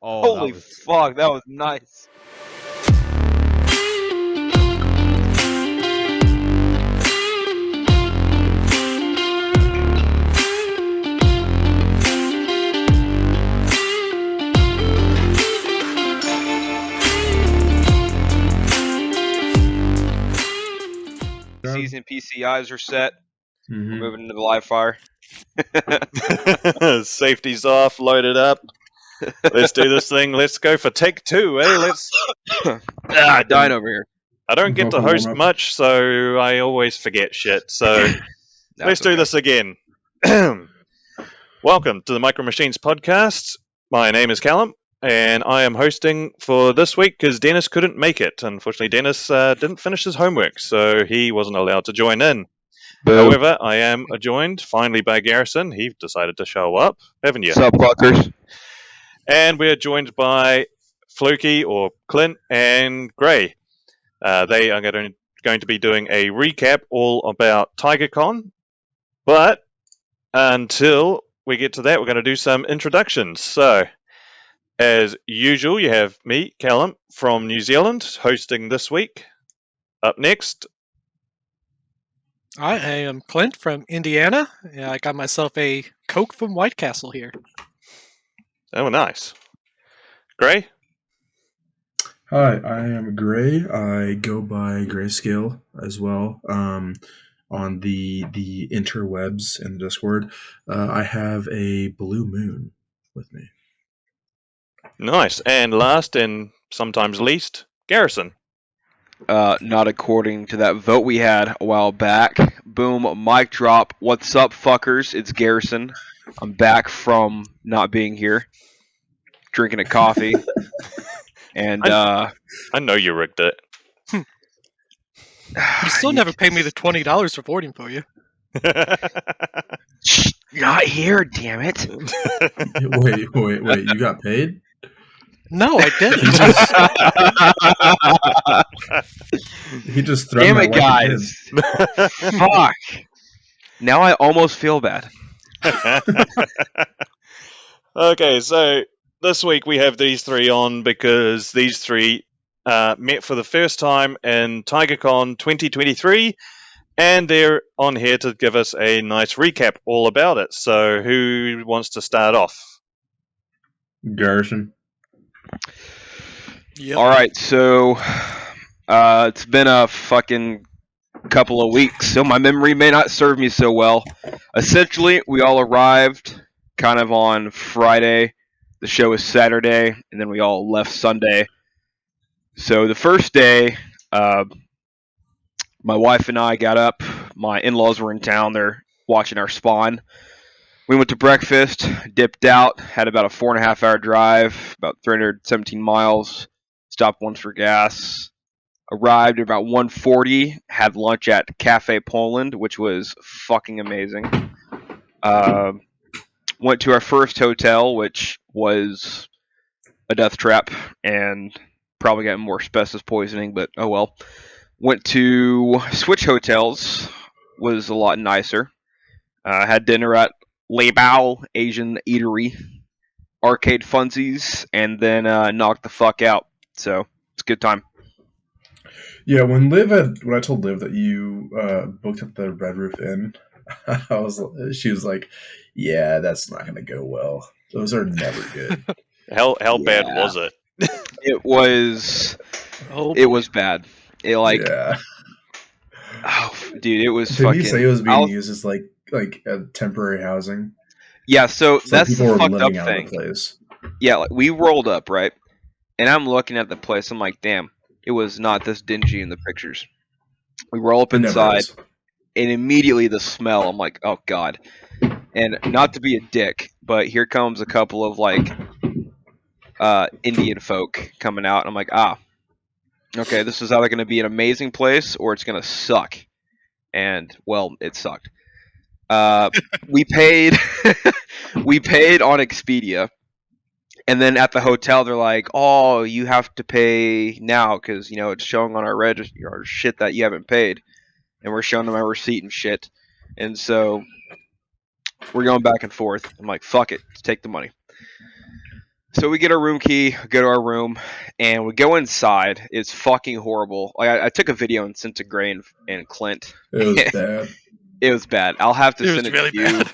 Oh, Holy fuck, that was nice. Season PCIs are set. We're moving into the live fire. Safety's off, loaded up. Let's do this thing. Let's go for take 2, eh? Let's. Dying over here. I don't get to host much, so I always forget shit. So let's do this again. Welcome to the Micro Machines podcast. My name is Callum, and I am hosting for this week because Dennis couldn't make it. Unfortunately, Dennis didn't finish his homework, so he wasn't allowed to join in. Boom. However, I am joined finally by Garrison. He decided to show up, haven't you? Sup, fuckers? And we're joined by Floki or Clint and Gray. They are going to be doing a recap all about TigerCon. But until we get to that, we're going to do some introductions. So, as usual, you have me, Callum, from New Zealand, hosting this week. Up next. I am Clint from Indiana. Yeah, I got myself a Coke from White Castle here. Oh, nice. Gray? Hi, I am Gray. I go by Grayscale as well on the interwebs and the Discord. I have a blue moon with me. Nice. And last and sometimes least, Garrison. Not according to that vote we had a while back. Boom, mic drop. What's up, fuckers? It's Garrison. I'm back from not being here, drinking a coffee. And I know you rigged it. You still never paid me the $20 for voting for you. Not here, damn it. Wait, you got paid? No, I didn't. He just threatened damn it, guys. Fuck. Now I almost feel bad. Okay, so this week we have these three on because these three met for the first time in TigerCon 2023, and they're on here to give us a nice recap all about it. So who wants to start off? Garrison. Yep. All right, so it's been a fucking couple of weeks, so my memory may not serve me so well. Essentially, we all arrived kind of on Friday. The show was Saturday, and then we all left Sunday. So the first day, my wife and I got up. My in-laws were in town. They're watching our spawn. We went to breakfast, dipped out, had about a 4.5-hour drive, about 317 miles, stopped once for gas, arrived at about 1:40, had lunch at Cafe Poland, which was fucking amazing. Went to our first hotel, which was a death trap, and probably got more asbestos poisoning, but oh well. Went to Switch Hotels, was a lot nicer. Had dinner at Leibao Asian Eatery, arcade funsies, and then knocked the fuck out. So it's a good time. Yeah, when I told Liv that you booked at the Red Roof Inn, she was like, "Yeah, that's not gonna go well. Those are never good." How bad was it? It was bad. It yeah. Oh, dude, it was Did fucking. you say it was being used as like a temporary housing? Yeah, so that's people the were fucked up living out thing. of the place. Yeah, like we rolled up, right? And I'm looking at the place. I'm like, damn, it was not this dingy in the pictures. We roll up It never inside, is. and immediately the smell. I'm like, oh god. And not to be a dick, but here comes a couple of like Indian folk coming out. And I'm like, okay, this is either going to be an amazing place or it's going to suck. And well, it sucked. We paid on Expedia, and then at the hotel they're like, "Oh, you have to pay now because it's showing on our register or shit that you haven't paid," and we're showing them our receipt and shit, and so we're going back and forth. I'm like, "Fuck it, let's take the money." So we get our room key, go to our room, and we go inside. It's fucking horrible. I took a video and sent to Gray and Clint. It was bad. It was bad. I'll have to It send was it really to you. bad.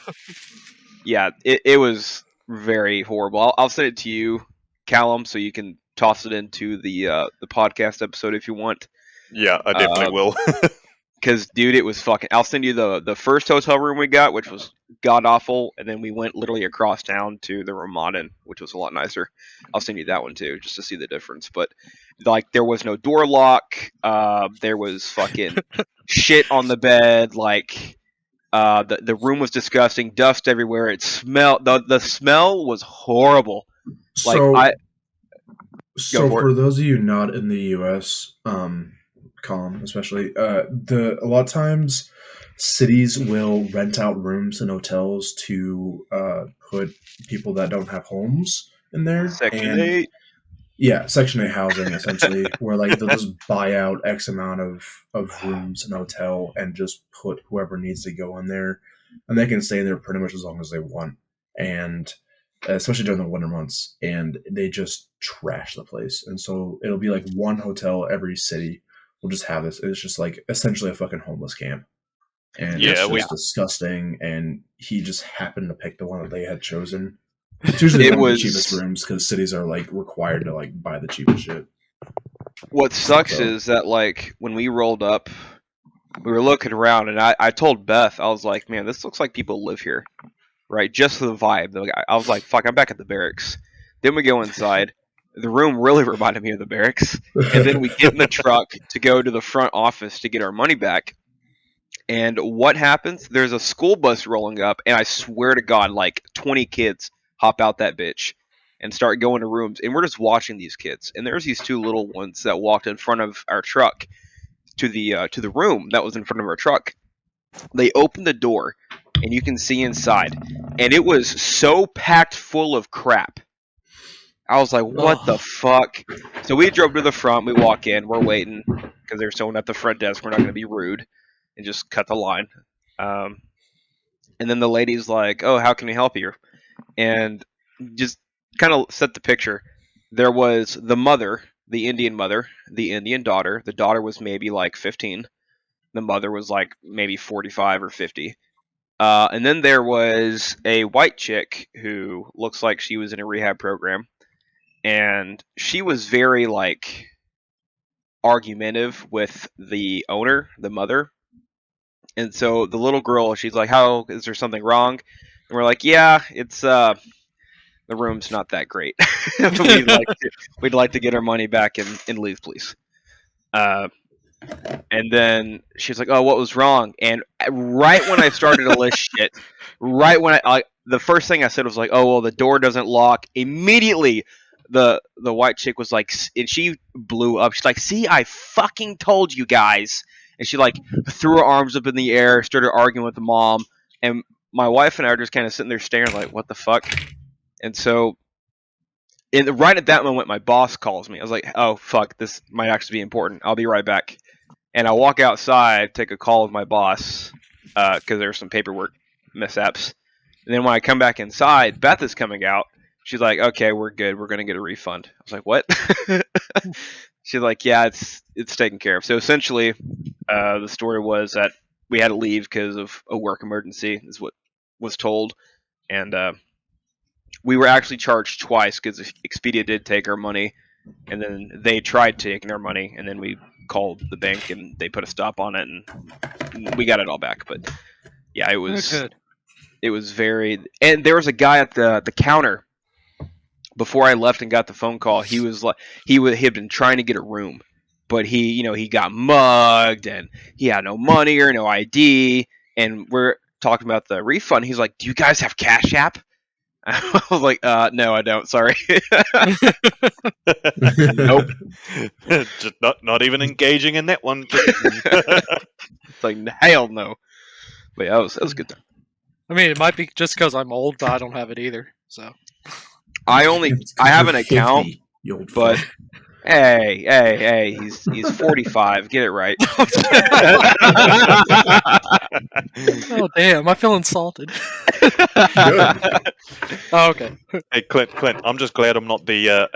Yeah, it was very horrible. I'll send it to you, Callum, so you can toss it into the podcast episode if you want. Yeah, I definitely will. Because, dude, it was fucking. I'll send you the first hotel room we got, which was god awful, and then we went literally across town to the Ramadan, which was a lot nicer. I'll send you that one too, just to see the difference. But like, there was no door lock. There was fucking shit on the bed. Like, the room was disgusting. Dust everywhere. It smelled. The smell was horrible. Like So, Go for for those of you not in the U.S., Colin especially, a lot of times cities will rent out rooms in hotels to put people that don't have homes in there, Section and 8. yeah, Section 8 housing essentially, where like they'll just buy out X amount of rooms in a hotel and just put whoever needs to go in there, and they can stay there pretty much as long as they want, and especially during the winter months, and they just trash the place. And so it'll be like one hotel every city will just have this. It's just like essentially a fucking homeless camp, and Yeah, it's just disgusting. And he just happened to pick the one that they had chosen. It's usually It one of the was- cheapest rooms because cities are like required to like buy the cheapest shit. What sucks So- is that, like, when we rolled up, we were looking around, and I told Beth, I was like, man, this looks like people live here, right? Just the vibe. I was like, fuck, I'm back at the barracks. Then we go inside. The room really reminded me of the barracks. And then we get in the truck to go to the front office to get our money back. And what happens? There's a school bus rolling up, and I swear to God, like 20 kids hop out that bitch and start going to rooms. And we're just watching these kids. And there's these two little ones that walked in front of our truck to the room that was in front of our truck. They opened the door, and you can see inside. And it was so packed full of crap. I was like, what the fuck? So we drove to the front. We walk in. We're waiting because there's someone at the front desk. We're not going to be rude and just cut the line. And then the lady's like, oh, how can we help you? And just kind of set the picture. There was the mother, the Indian mother, the Indian daughter. The daughter was maybe like 15. The mother was like maybe 45 or 50. And then there was a white chick who looks like she was in a rehab program. And she was very like argumentative with the owner, the mother. And so the little girl, she's like, "How is there something wrong?" And we're like, "Yeah, it's the room's not that great. we'd like to get our money back and leave, please." And then she's like, "Oh, what was wrong?" And right when I started to list shit, right when the first thing I said was like, "Oh, well, the door doesn't lock." Immediately, the white chick was like, and she blew up. She's like, "See, I fucking told you guys." And she like threw her arms up in the air, started arguing with the mom, and my wife and I are just kind of sitting there staring like, "What the fuck?" And so, right at that moment, my boss calls me. I was like, "Oh fuck, this might actually be important. I'll be right back." And I walk outside, take a call with my boss because there's some paperwork mishaps. And then when I come back inside, Beth is coming out. She's like, "Okay, we're good. We're gonna get a refund." I was like, "What?" She's like, "Yeah, it's taken care of." So essentially, the story was that we had to leave because of a work emergency, is what was told, and we were actually charged twice because Expedia did take our money, and then they tried taking our money, and then we called the bank and they put a stop on it, and we got it all back. But yeah, it was very. And there was a guy at the counter before I left and got the phone call. He was like, he had been trying to get a room, but he got mugged and he had no money or no ID. And we're talking about the refund. He's like, "Do you guys have Cash App?" I was like, "No, I don't. Sorry." Nope. Just not even engaging in that one. It's like, hell no. But yeah, that was a good time. I mean, it might be just because I'm old, but I don't have it either. So I have an You're account, 50, you old but fuck. Hey, he's 45. Get it right. Oh damn! I feel insulted. Good. Oh, okay. Hey, Clint, I'm just glad I'm not the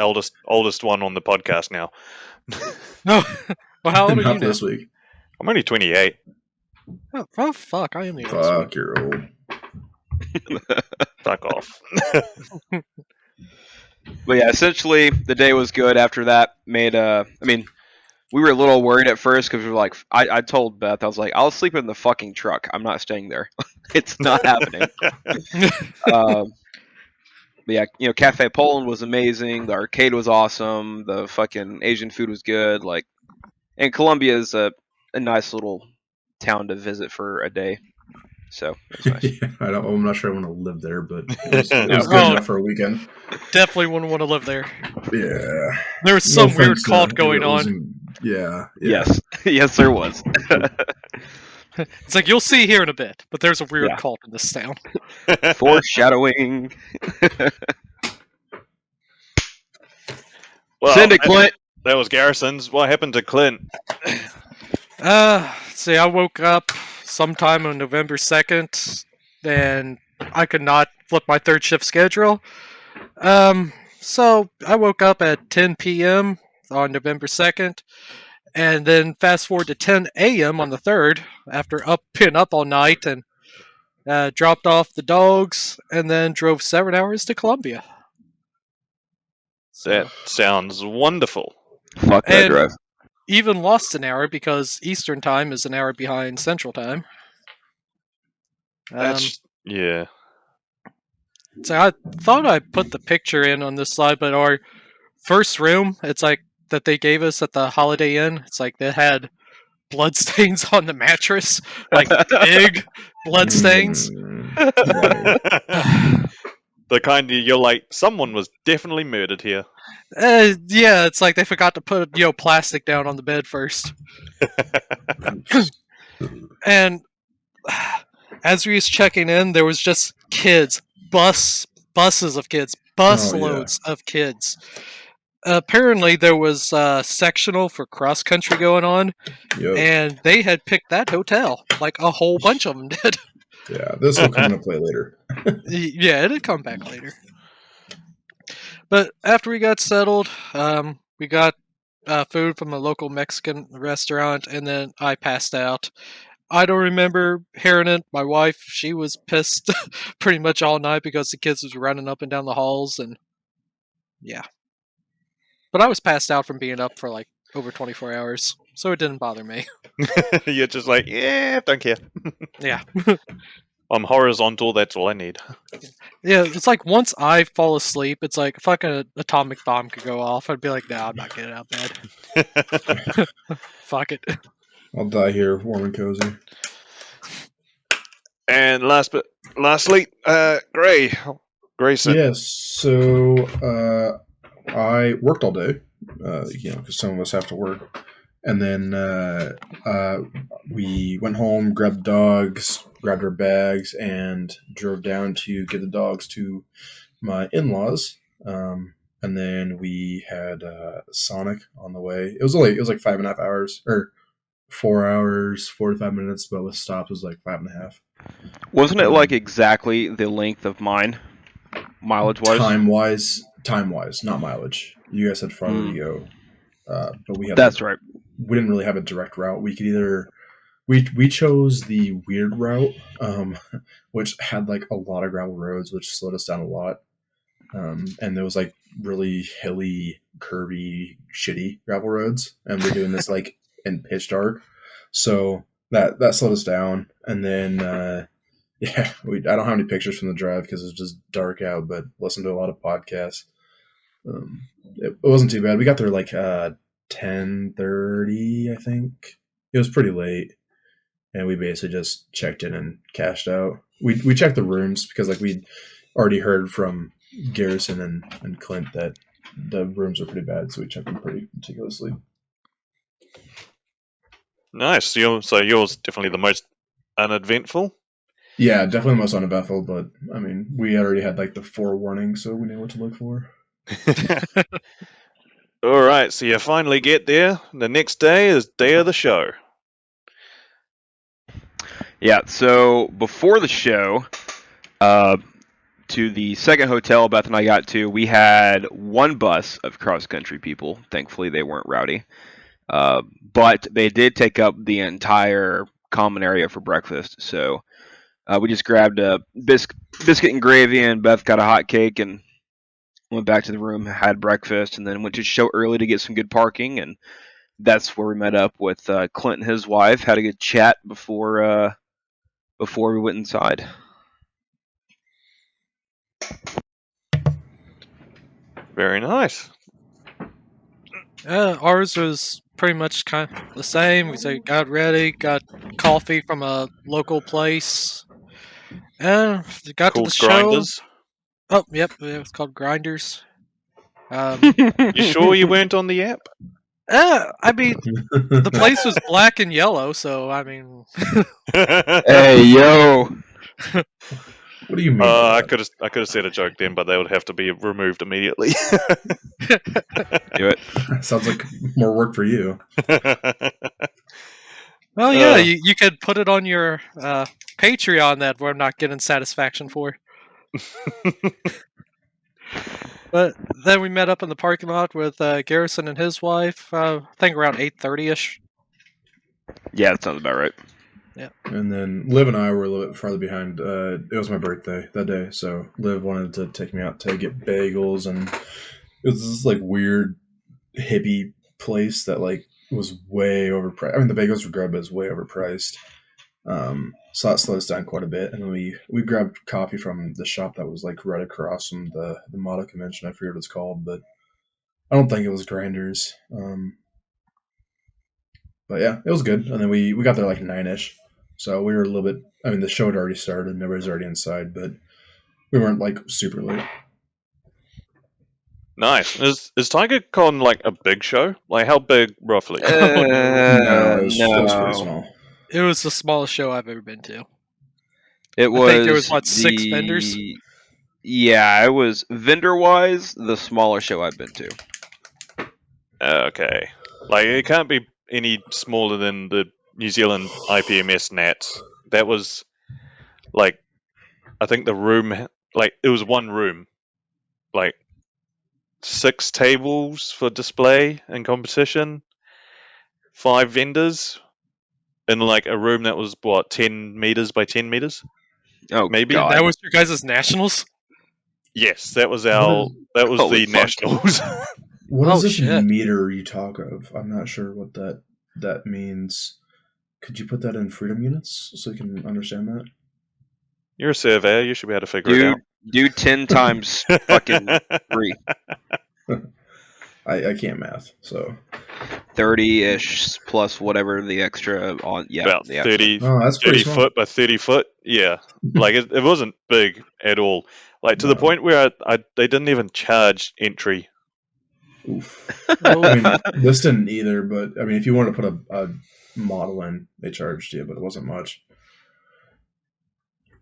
oldest one on the podcast now. No. Well, how old are Not you for now? this week. I'm only 28. Oh fuck! I am the oldest one. Fuck, you're old. Fuck off. But yeah, essentially the day was good. After that, we were a little worried at first because we were like, I told Beth, I was like, I'll sleep in the fucking truck. I'm not staying there. It's not happening. But yeah, Cafe Poland was amazing. The arcade was awesome. The fucking Asian food was good. Like, and Colombia is a nice little town to visit for a day. So it was nice. Yeah, I'm not sure I want to live there, but it was good Oh. enough for a weekend. Definitely wouldn't want to live there. Yeah. There was some No weird offense, cult going it was on. Yeah. Yes, yes, there was. It's like you'll see here in a bit, but there's a weird Yeah. cult in this town. Foreshadowing. Well, Send it, Clint. that was Garrison's. What happened to Clint? See, I woke up sometime on November 2nd, and I could not flip my third shift schedule. So I woke up at 10 p.m. on November 2nd, and then fast forward to 10 a.m. on the 3rd, after being up all night, and dropped off the dogs, and then drove 7 hours to Columbia. That sounds wonderful. Fuck that And- drive. Even lost an hour because Eastern time is an hour behind Central time. Yeah. So I thought I put the picture in on this slide, but our first room, it's like that they gave us at the Holiday Inn. It's like they had blood stains on the mattress, like big blood stains. Right. The kind you're like, someone was definitely murdered here. Yeah, it's like they forgot to put plastic down on the bed first. And as we was checking in, there was just kids, buses of kids, busloads of kids. Apparently, there was a sectional for cross country going on, Yep. and they had picked that hotel. Like a whole bunch of them did. Yeah, this will come into play later. Yeah, it'd come back later. But after we got settled, we got food from a local Mexican restaurant, and then I passed out. I don't remember hearing it. My wife, she was pissed pretty much all night because the kids was running up and down the halls, and yeah. But I was passed out from being up for like over 24 hours, so it didn't bother me. You're just like, yeah, don't care. Yeah. I'm horizontal, that's all I need. Yeah, it's like once I fall asleep, it's like if like an atomic bomb could go off, I'd be like, nah, I'm not getting out of bed. Fuck it. I'll die here, warm and cozy. And lastly, Grayson. Yes, so I worked all day, because some of us have to work. And then we went home, grabbed the dogs, grabbed our bags, and drove down to get the dogs to my in-laws. And then we had Sonic on the way. It was like 5.5 hours, or 4 hours, 45 minutes, but with stops it was like 5.5. Wasn't it like exactly the length of mine, mileage-wise? Time-wise, not mileage. You guys had farther to go, but we had. That's right. We didn't really have a direct route. We could either we chose the weird route, which had like a lot of gravel roads, which slowed us down a lot. And there was like really hilly, curvy, shitty gravel roads, and we're doing this like in pitch dark, so that slowed us down. And then I don't have any pictures from the drive because it was just dark out, but listened to a lot of podcasts. It wasn't too bad. We got there like 10:30, I think. It was pretty late, and we basically just checked in and cashed out. We checked the rooms because like we'd already heard from Garrison and Clint that the rooms are pretty bad, so we checked them pretty meticulously. Nice. So yours definitely the most uneventful. Yeah, definitely the most uneventful, but I mean, we already had like the forewarning, so we knew what to look for. All right, so you finally get there. The next day is day of the show. Yeah, so before the show, to the second hotel Beth and I got to, we had one bus of cross-country people. Thankfully, they weren't rowdy. But they did take up the entire common area for breakfast. So we just grabbed a biscuit and gravy, and Beth got a hot cake and went back to the room, had breakfast, and then went to the show early to get some good parking. And that's where we met up with Clint and his wife. Had a good chat before we went inside. Very nice. Ours was pretty much kind of the same. We got ready, got coffee from a local place, and got Called to the show. Grinders. Oh, yep, it was called Grinders. You sure you weren't on the app? I mean, the place was black and yellow, so I mean. Hey, yo! What do you mean? I could have said a joke then, but they would have to be removed immediately. Do it. Sounds like more work for you. Well, yeah, you could put it on your Patreon that we're not getting satisfaction for. But then we met up in the parking lot with Garrison and his wife. I think around 8:30ish. Yeah, that sounds about right. Yeah. And then Liv and I were a little bit farther behind. It was my birthday that day, so Liv wanted to take me out to get bagels, and it was this like weird hippie place that like was way overpriced. I mean, the bagels were good, but it was way overpriced. So that slowed us down quite a bit, and then we grabbed coffee from the shop that was like right across from the model convention. I forget what it's called, but I don't think it was Grinders. But yeah, it was good. And then we got there like 9ish. So we were a little bit. I mean, the show had already started, and everybody's already inside, but we weren't like super late. Nice. Is TigerCon like a big show? Like how big roughly? No, it was pretty small. It was the smallest show I've ever been to. It was. I think there was, what, 6 vendors? Yeah, it was vendor-wise the smallest show I've been to. Okay. Like it can't be any smaller than the New Zealand IPMS Nats. That was like, I think the room, like it was one room, like 6 tables for display and competition, 5 vendors, in like a room that was what 10 meters by 10 meters. Oh, maybe God. That was your guys' nationals? Yes, that was the nationals. What is this shit. meter you talk of? I'm not sure what that means. Could you put that in freedom units so you can understand that? You're a surveyor. You should be able to figure it out. Do 10 times fucking 3. I can't math, so 30-ish plus whatever the extra on. Yeah, About yeah. 30, oh, that's 30 pretty small. foot by 30 foot. Yeah, like it wasn't big at all. Like to the No. point where they didn't even charge entry. Oof. I mean, this didn't either, but I mean, if you wanted to put a model in, they charged you, but it wasn't much.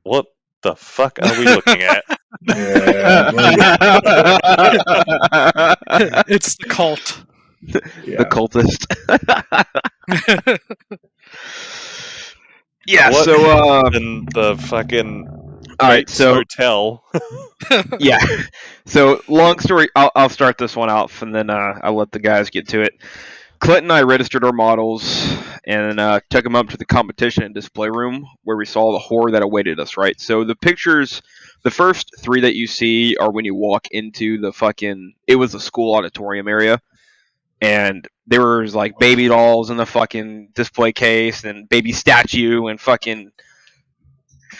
What the fuck are we looking at? Yeah, It's the cult. yeah. The cultist. Yeah, What? so In the fucking all right, mate's so hotel. yeah, so long story. I'll start this one off, and then I'll let the guys get to it. Clint and I registered our models and took them up to the competition and display room where we saw the horror that awaited us. Right, so the pictures, the first 3 that you see are when you walk into the fucking. It was the school auditorium area. And there was like baby dolls in the fucking display case and baby statue and fucking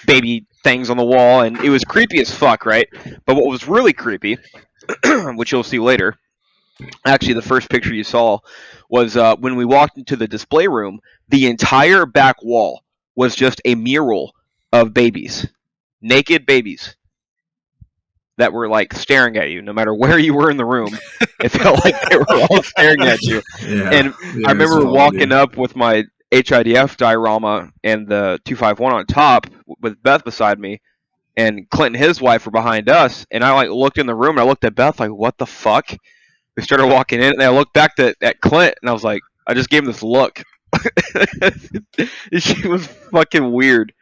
baby things on the wall. And it was creepy as fuck, right? But what was really creepy, which you'll see later, actually the first picture you saw was when we walked into the display room, the entire back wall was just a mural of babies. Naked babies. That were like staring at you, no matter where you were in the room. It felt like they were all staring at you. Yeah. And Yeah, I remember it's walking funny. up with my HIDF diorama and the 251 on top with Beth beside me, and Clint and his wife were behind us. And I like looked in the room and I looked at Beth like, "What the fuck?" We started walking in, and I looked back at Clint, and I was like, I just gave him this look. She was fucking weird.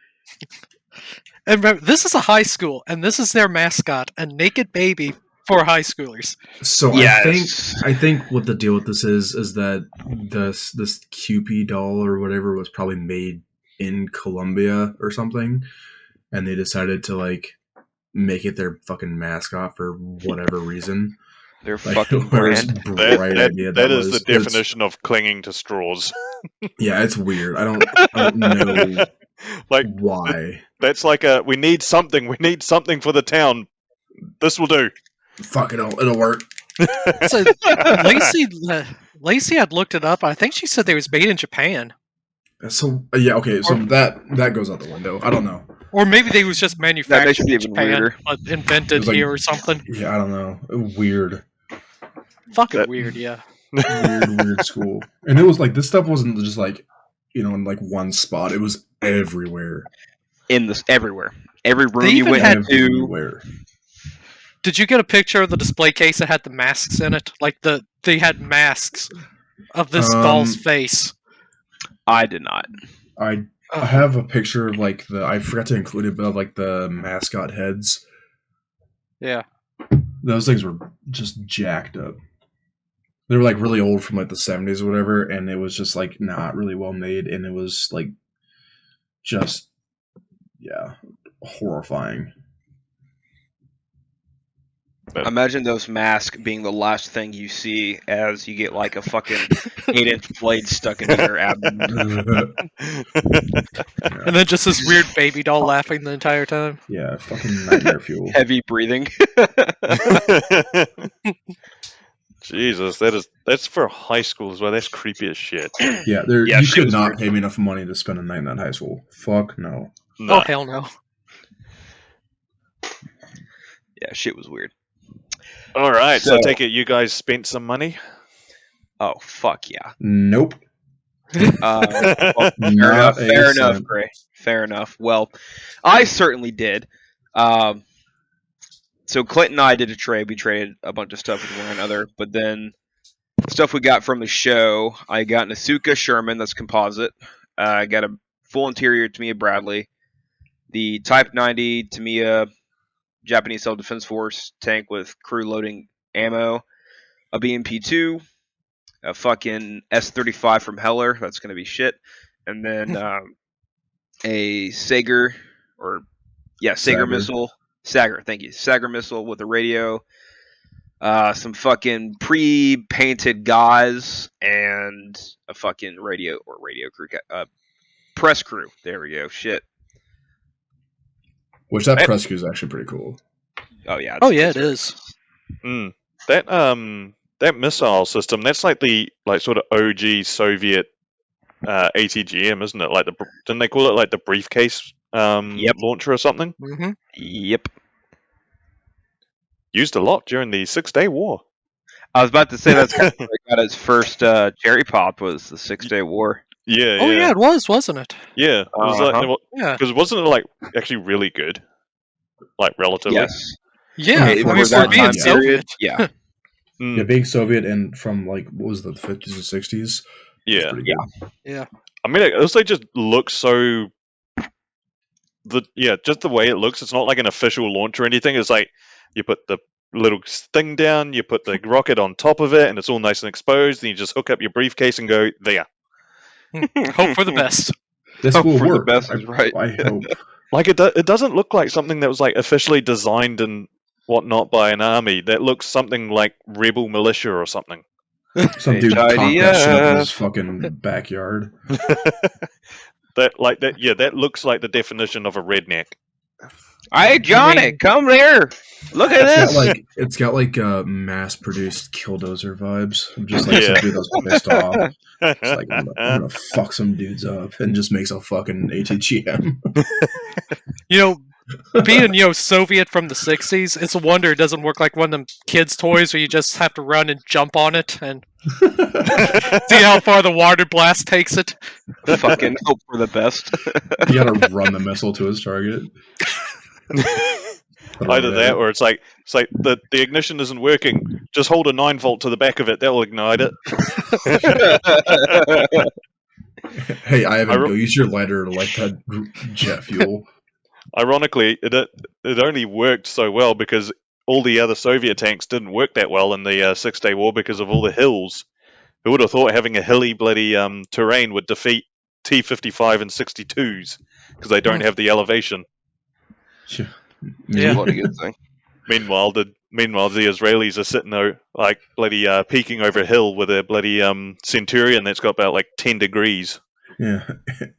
And remember, this is a high school, and this is their mascot, a naked baby for high schoolers. So Yes. I think what the deal with this is that this Cupid doll or whatever was probably made in Colombia or something, and they decided to like make it their fucking mascot for whatever reason. Their Like, fucking whereas brand. bright idea that is was. the definition of clinging to straws. Yeah, it's weird. I don't know Like why. that's like we need something. We need something for the town. This will do. Fuck, it'll work. So Lacey had looked it up. I think she said they was made in Japan, So yeah, okay. So that goes out the window. I don't know. or maybe they was just manufactured makes it in even Japan, weirder. but invented like- here or something. Yeah, I don't know. Weird. Fucking That- weird, yeah. Weird school. And it was like this stuff wasn't just like in like one spot. It was everywhere. In this everywhere. Every room They you even went had- into. Everywhere. Did you get a picture of the display case that had the masks in it? Like they had masks of this doll's face. I did not. I have a picture of like I forgot to include it, but of like the mascot heads. Yeah. Those things were just jacked up. They were like really old from like the 70s or whatever, and it was just like not really well made, and it was like just horrifying. Imagine those masks being the last thing you see as you get like a fucking 8-inch blade stuck into your abdomen. And then just this weird baby doll laughing the entire time. Yeah, fucking nightmare fuel. Heavy breathing. Jesus, that's for high school as well. That's creepy as shit. Yeah, Yeah, you she could was not weird. pay me enough money to spend a night in that high school. Fuck no. No. Oh hell no. Yeah, shit was weird. All right, so I So- take it you guys spent some money. Oh fuck yeah. Nope. Well, fair Not enough. a Fair enough, cent. Gray. Fair enough. Well, I certainly did. So Clint and I did a trade. We traded a bunch of stuff with one another, but then stuff we got from the show, I got an Asuka Sherman that's composite. I got a full interior Tamiya Bradley, the Type 90 Tamiya Japanese Self-Defense Force tank with crew loading ammo, a BMP-2, a fucking S-35 from Heller, that's going to be shit, and then a Sager, Sager. missile. Sager, thank you. Sager missile with a radio, some fucking pre-painted guys, and a fucking radio crew, press crew. There we go. Shit. Which that press crew is actually pretty cool. Oh yeah. Oh yeah, it is. Mm. That missile system, that's like the sort of OG Soviet ATGM, isn't it? Like didn't they call it like the briefcase launcher or something? Mm-hmm. Yep. Used a lot during the 6-Day War. I was about to say that's kind of where I got his first cherry pop was the 6-Day War. Yeah, Oh yeah, yeah, it was, wasn't it? yeah. It was Uh-huh. Yeah. because wasn't it like actually really good, like relatively? Yes. Yeah, Okay, I for mean, that for being time Soviet. Yeah. Mm, Yeah, being Soviet and from like what was it, the 50s or 60s? yeah. Pretty good. Yeah. I mean, it also just looks so. Just the way it looks. It's not like an official launch or anything. It's like you put the little thing down, you put the rocket on top of it, and it's all nice and exposed. Then you just hook up your briefcase and go there. Hope for the best. This Hope will for the work. best is right. I hope. Like it doesn't look like something that was like officially designed and whatnot by an army. That looks something like rebel militia or something. Some dude cocked that shit up in his HIDF. fucking backyard. That looks like the definition of a redneck. Hey Johnny, I mean- come here. Look at this. It's got like mass-produced Killdozer vibes. Just like Yeah. some dude that was pissed off. It's like I'm gonna fuck some dudes up, and just makes a fucking ATGM. You know, being Soviet from the '60s, it's a wonder it doesn't work like one of them kids' toys where you just have to run and jump on it and see how far the water blast takes it. Fucking hope for the best. You gotta run the missile to his target. Either that, or it's like the ignition isn't working. Just hold a 9-volt to the back of it; that'll ignite it. Hey, Ivan, I- go use your lighter to light that jet fuel. Ironically, it only worked so well because all the other Soviet tanks didn't work that well in the Six-Day War because of all the hills. Who would have thought having a hilly bloody terrain would defeat T-55 and 62s because they don't have the elevation. Yeah. What a good thing. Meanwhile, the Israelis are sitting there like bloody peeking over a hill with a bloody Centurion that's got about like 10 degrees. Yeah.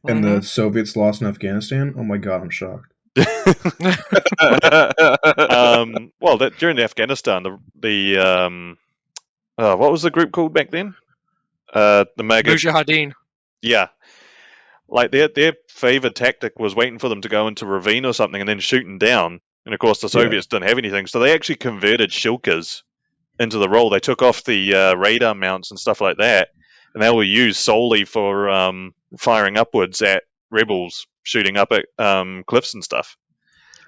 And the Soviets lost in Afghanistan? Oh my god, I'm shocked. Well, during Afghanistan, what was the group called back then? The Mujahideen. Yeah, like their favorite tactic was waiting for them to go into a ravine or something and then shooting down. And of course, the Soviets didn't have anything, so they actually converted shilkas into the role. They took off the radar mounts and stuff like that, and they were used solely for firing upwards at rebels shooting up at cliffs and stuff.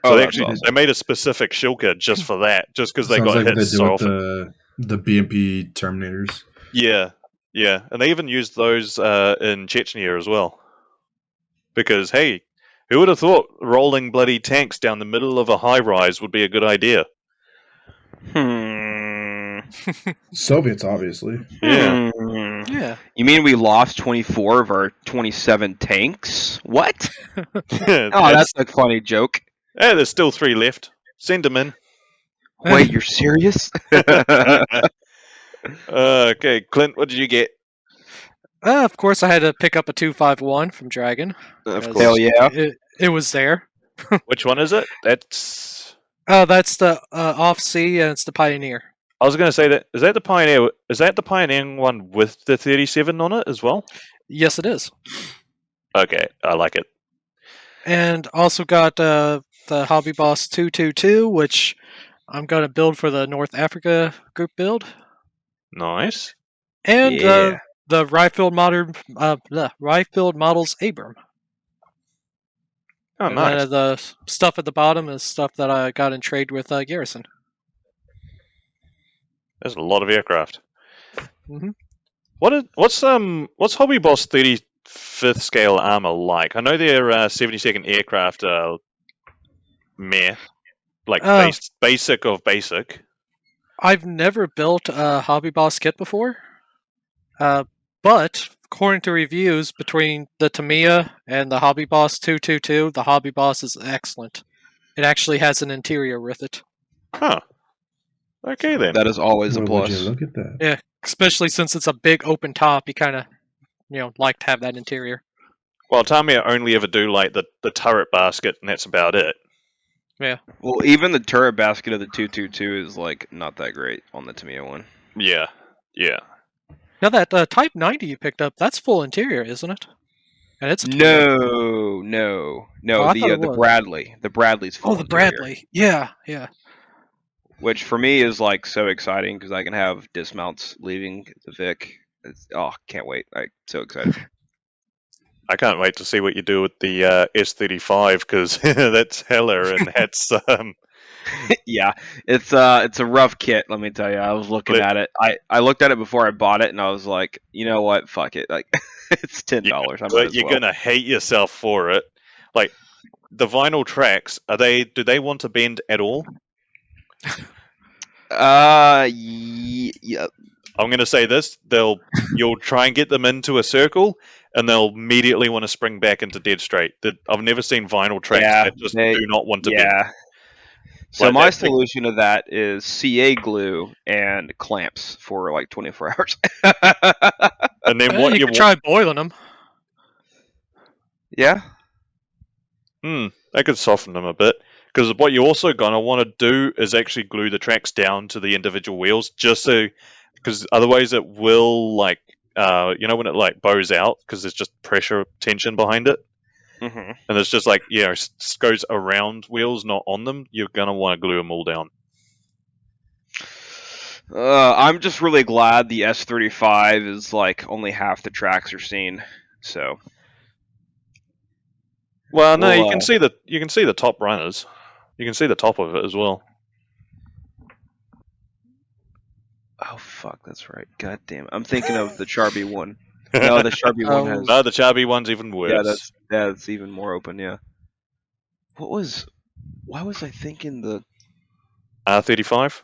So they made a specific shilka just for that, just because they Sounds got like hit what they do so with often. the BMP Terminators. Yeah, and they even used those in Chechnya as well. Because hey, who would have thought rolling bloody tanks down the middle of a high rise would be a good idea? Soviets, obviously. Yeah. Yeah. You mean we lost 24 of our 27 tanks? What? Oh, that's a funny joke. Yeah, there's still 3 left. Send them in. Wait, you're serious? Okay, Clint, what did you get? Of course, I had to pick up a 251 from Dragon. Of because course. Hell yeah. It was there. Which one is it? That's. That's the Off-Sea, and it's the Pioneer. I was going to say that. Is that the Pioneer? Is that the Pioneer one with the 37 on it as well? Yes, it is. Okay, I like it. And also got the Hobby Boss 222, which I'm going to build for the North Africa group build. Nice. And Yeah. the Ryefield Models Abram. Oh, And nice. then the stuff at the bottom is stuff that I got in trade with Garrison. There's a lot of aircraft. Mhm. What's Hobby Boss 35th scale armor like? I know their 72nd aircraft are meh, like basic of basic. I've never built a Hobby Boss kit before, but according to reviews between the Tamiya and the Hobby Boss 222, the Hobby Boss is excellent. It actually has an interior with it. Huh. Okay then. That is always a Would plus. you look at that? Yeah, especially since it's a big open top, you kind of, like to have that interior. Well, Tamiya only ever do like the turret basket, and that's about it. Yeah. Well, even the turret basket of the 222 is like not that great on the Tamiya one. Yeah. Now that Type 90 you picked up, that's full interior, isn't it? And it's No. I thought it The was. Bradley. The Bradley's full the interior, Bradley. Yeah. which for me is like so exciting because I can have dismounts leaving the Vic. Can't wait! I'm so excited. I can't wait to see what you do with the S35 because that's hella and that's Yeah, it's a rough kit. Let me tell you. I was looking at it. I looked at it before I bought it, and I was like, you know what? Fuck it. Like, it's $10. You're gonna hate yourself for it. Like the vinyl tracks, do they want to bend at all? Yeah. I'm gonna say this: you'll try and get them into a circle, and they'll immediately want to spring back into dead straight. I've never seen vinyl tracks that just do not want to bend. Yeah. So my solution to that is CA glue and clamps for like 24 hours. And then what you could try boiling them. Yeah. That could soften them a bit. Because what you're also gonna want to do is actually glue the tracks down to the individual wheels, just so, because otherwise it will when it like bows out because there's just pressure tension behind it, Mm-hmm. and it's just like goes around wheels, not on them. You're gonna want to glue them all down. I'm just really glad the S35 is like only half the tracks are seen. So. Well, no, you can see the top runners. You can see the top of it as well. Oh fuck, that's right. God damn it. I'm thinking of the Charby one. No, the Charby one has. No, the Chubby one's even worse. Yeah, that's even more open. Yeah. Why was I thinking the? R35?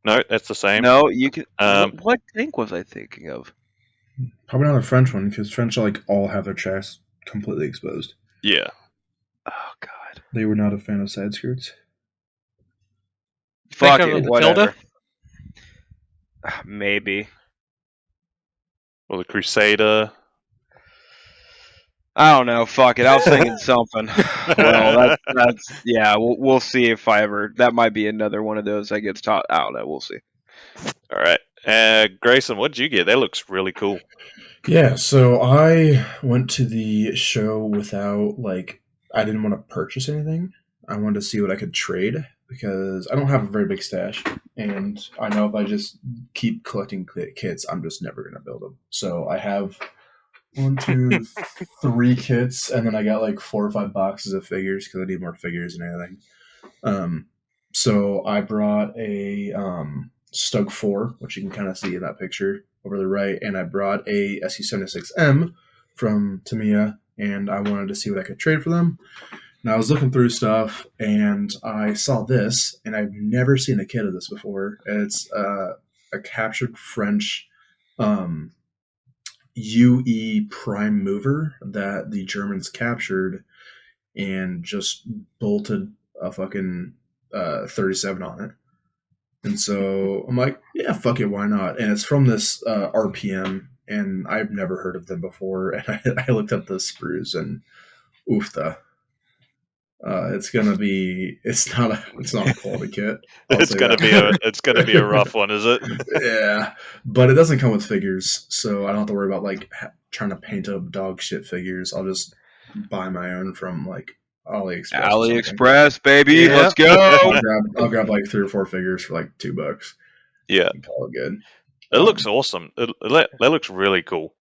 No, that's the same. No, you can. Um, what tank was I thinking of? Probably not a French one, because French like all have their chests completely exposed. Yeah. Oh god. They were not a fan of side skirts. Fuck of it, the whatever. Maybe. Or the Crusader. I don't know. Fuck it. I was thinking something. Well, that's yeah. We'll see if I ever. That might be another one of those that gets taught. I don't know. We'll see. All right. Grayson, what did you get? That looks really cool. Yeah, so I went to the show without I didn't want to purchase anything. I wanted to see what I could trade because I don't have a very big stash, and I know if I just keep collecting kits, I'm just never gonna build them. So I have 1, 2, 3 kits, and then I got like 4 or 5 boxes of figures because I need more figures and everything. So I brought a Stug 4, which you can kind of see in that picture over the right, and I brought a SU-76M from Tamiya, and I wanted to see what I could trade for them. And I was looking through stuff, and I saw this, and I've never seen a kit of this before. It's a captured French UE prime mover that the Germans captured and just bolted a fucking 37 on it. And so I'm like, yeah, fuck it, why not? And it's from this RPM, and I've never heard of them before. And I looked up the sprues, and oofta. It's not a quality kit. It's gonna be a rough one, is it? Yeah, but it doesn't come with figures, so I don't have to worry about trying to paint up dog shit figures. I'll just buy my own from AliExpress. AliExpress, baby, Yeah. let's go. I'll grab like 3 or 4 figures for like $2. Yeah, And call it good. it looks awesome. That looks really cool.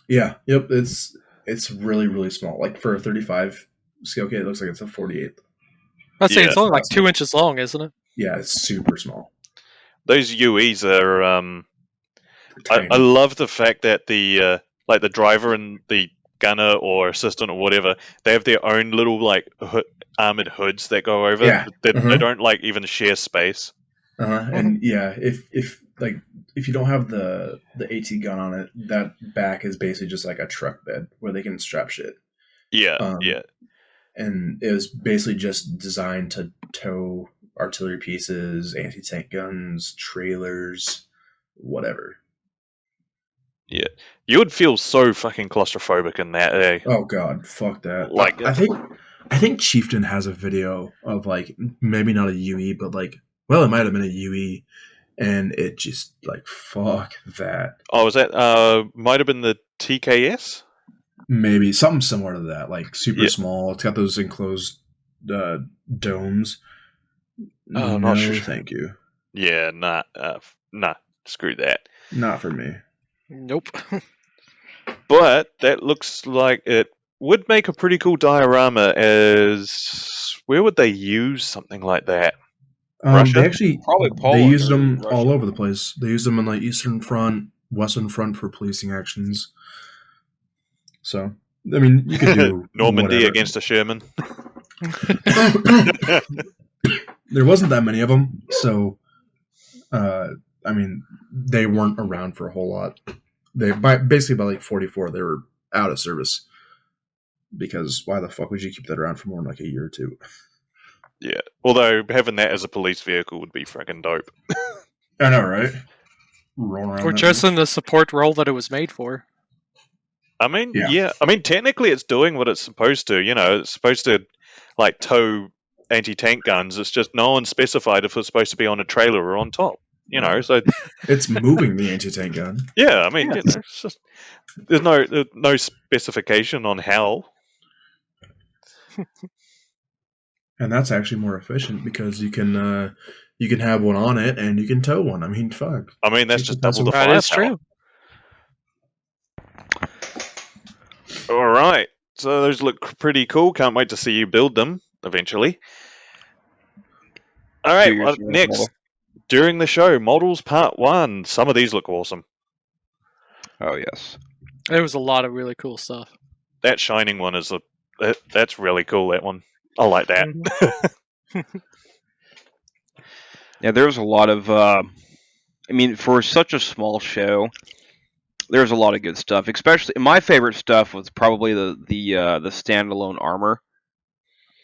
Yeah, yep. It's really, really small. Like for a 35 scale kit, it looks like it's a 48. I'd say Yeah. it's only like 2 inches long, isn't it? Yeah, it's super small. Those UEs are. Tiny. I love the fact that the the driver and the gunner or assistant or whatever, they have their own little armored hoods that go over. Yeah. They don't even share space. And yeah, if you don't have the AT gun on it, that back is basically just like a truck bed where they can strap shit. Yeah, yeah. And it was basically just designed to tow artillery pieces, anti-tank guns, trailers, whatever. Yeah. You would feel so fucking claustrophobic in that, eh? Oh god, fuck that. Like- I think Chieftain has a video of maybe not a UE, but it might have been a UE, and it just fuck that. Oh, was that might have been the TKS? Maybe something similar to that, super Yeah. small. It's got those enclosed domes. Oh, no, not sure. thank you. Yeah, nah, screw that. Not for me. Nope. But that looks like it would make a pretty cool diorama. As where would they use something like that? Russia? They actually Probably Poland. they used or them Russia. all over the place. They used them in Eastern Front, Western Front for policing actions. So I mean, you could do Normandy whatever. against a Sherman. There wasn't that many of them, so I mean, they weren't around for a whole lot. Basically by 44, they were out of service. Because why the fuck would you keep that around for more than a year or two? Yeah. Although having that as a police vehicle would be freaking dope. I know, right? Rolling around Or that just thing. in the support role that it was made for. I mean, Yeah. yeah. I mean, technically, it's doing what it's supposed to. It's supposed to tow anti-tank guns. It's just no one specified if it's supposed to be on a trailer or on top. So It's moving the anti-tank gun. yeah. I mean, it's just there's no specification on how. And that's actually more efficient because you can have one on it and you can tow one. I mean, fuck. I mean, that's just double the That firepower. is true. All right. So those look pretty cool. Can't wait to see you build them eventually. All 2 right, years well, from now, next, model. during the show, models part 1. Some of these look awesome. Oh yes. There was a lot of really cool stuff. That shining one is that's really cool. That one, I like that. Yeah, there was a lot of. I mean, for such a small show, there's a lot of good stuff. Especially, my favorite stuff was probably the standalone armor,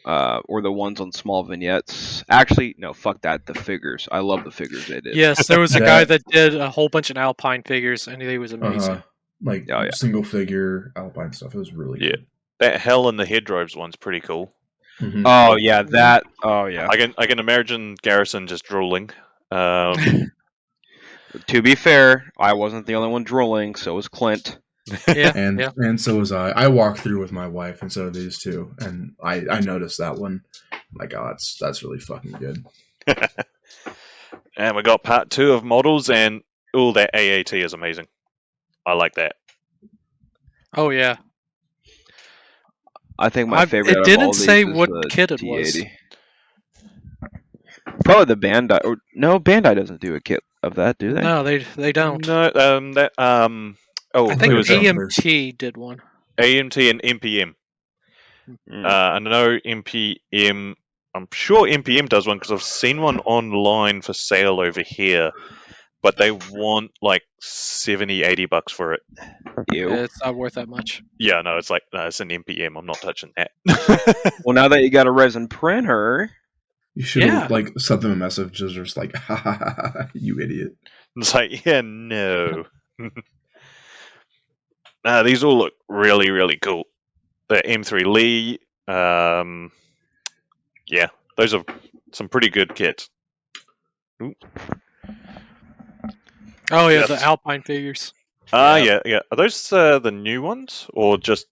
or the ones on small vignettes. Actually, no, fuck that. The figures. I love the figures they did. Yes, there was a guy that did a whole bunch of Alpine figures, and he was amazing. Like Oh, yeah. single figure Alpine stuff. It was really Yeah. good. That Hell in the Headdroves one's pretty cool. Mhm. Oh yeah, that. Oh yeah. I can imagine Garrison just drooling. To be fair, I wasn't the only one drooling. So was Clint. Yeah, and so was I. I walked through with my wife, and so did these two, and I noticed that one. I'm like, oh, that's really fucking good. And we got part 2 of models, and that AAT is amazing. I like that. Oh yeah. I think my favorite. It out of didn't all these say is what the kit it was. T80. Probably the Bandai. Or no, Bandai doesn't do a kit of that, do they? No, they don't. No, that I think it was AMT did one. AMT and MPM. I know MPM. I'm sure MPM does one because I've seen one online for sale over here, but they want like $70-$80 for it. Ew. It's not worth that much. Yeah, no, it's an MPM. I'm not touching that. Well, now that you got a resin printer, You should have like sent them a message just like, ha ha ha, ha, you idiot. It's like, yeah, no. These all look really, really cool. The M3 Lee, yeah, those are some pretty good kits. Ooh. Oh yeah, Yes. the Alpine figures. Yeah. Are those the new ones or just?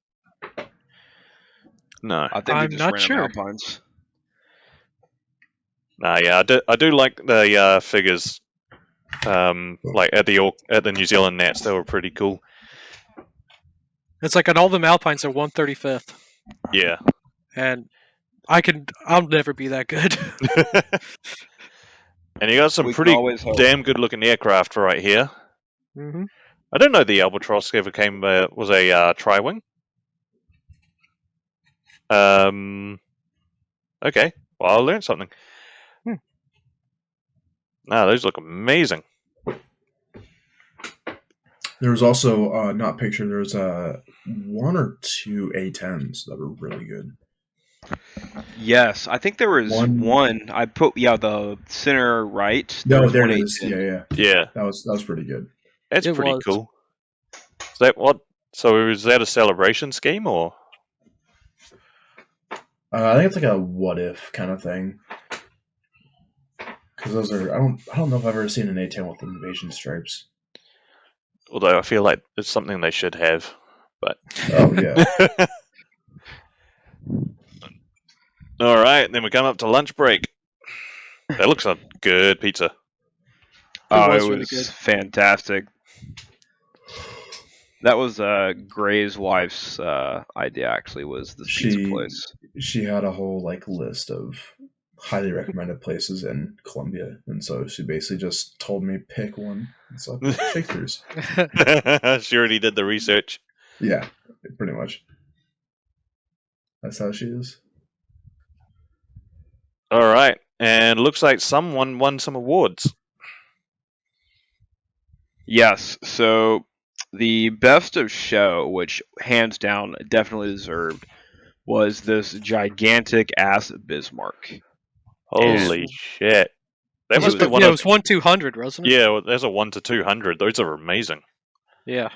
No. I think I'm they just not random sure. Alpines. Yeah, I do like the figures. Like at the New Zealand Nats, they were pretty cool. It's like on all them Alpines are 135th, Yeah. and I'll never be that good. And you got some We can pretty always hope. damn good looking aircraft right here. Mm-hmm. I don't know the Albatross ever was a tri-wing. Okay, well, I learned something. Those look amazing. There was also not pictured. There was 1 or 2 A10s that were really good. Yes, I think there was one. I put the center right. No, there one it is. 810. Yeah, that was pretty good. that's It pretty was. cool. Is that what? So is that a celebration scheme or? I think it's like a what if kind of thing. Because those are I don't know if I've ever seen an A10 with invasion stripes. Although I feel like it's something they should have, but. Oh yeah. All right, then we come up to lunch break. That looks like good pizza. Oh, was it really was good. fantastic. That was Gray's wife's idea. Actually, was this pizza place. She had a whole like list of highly recommended places in Columbia, and so she basically just told me pick one. And so Shake-Throughs. She already did the research. Yeah, pretty much. That's how she is. All right, and looks like someone won some awards. Yes, so the best of show, which hands down definitely deserved, was this gigantic ass Bismarck. Holy shit! That must be it one of was 1-200, wasn't it? yeah. Well, there's a 1 to 200. Those are amazing. Yeah.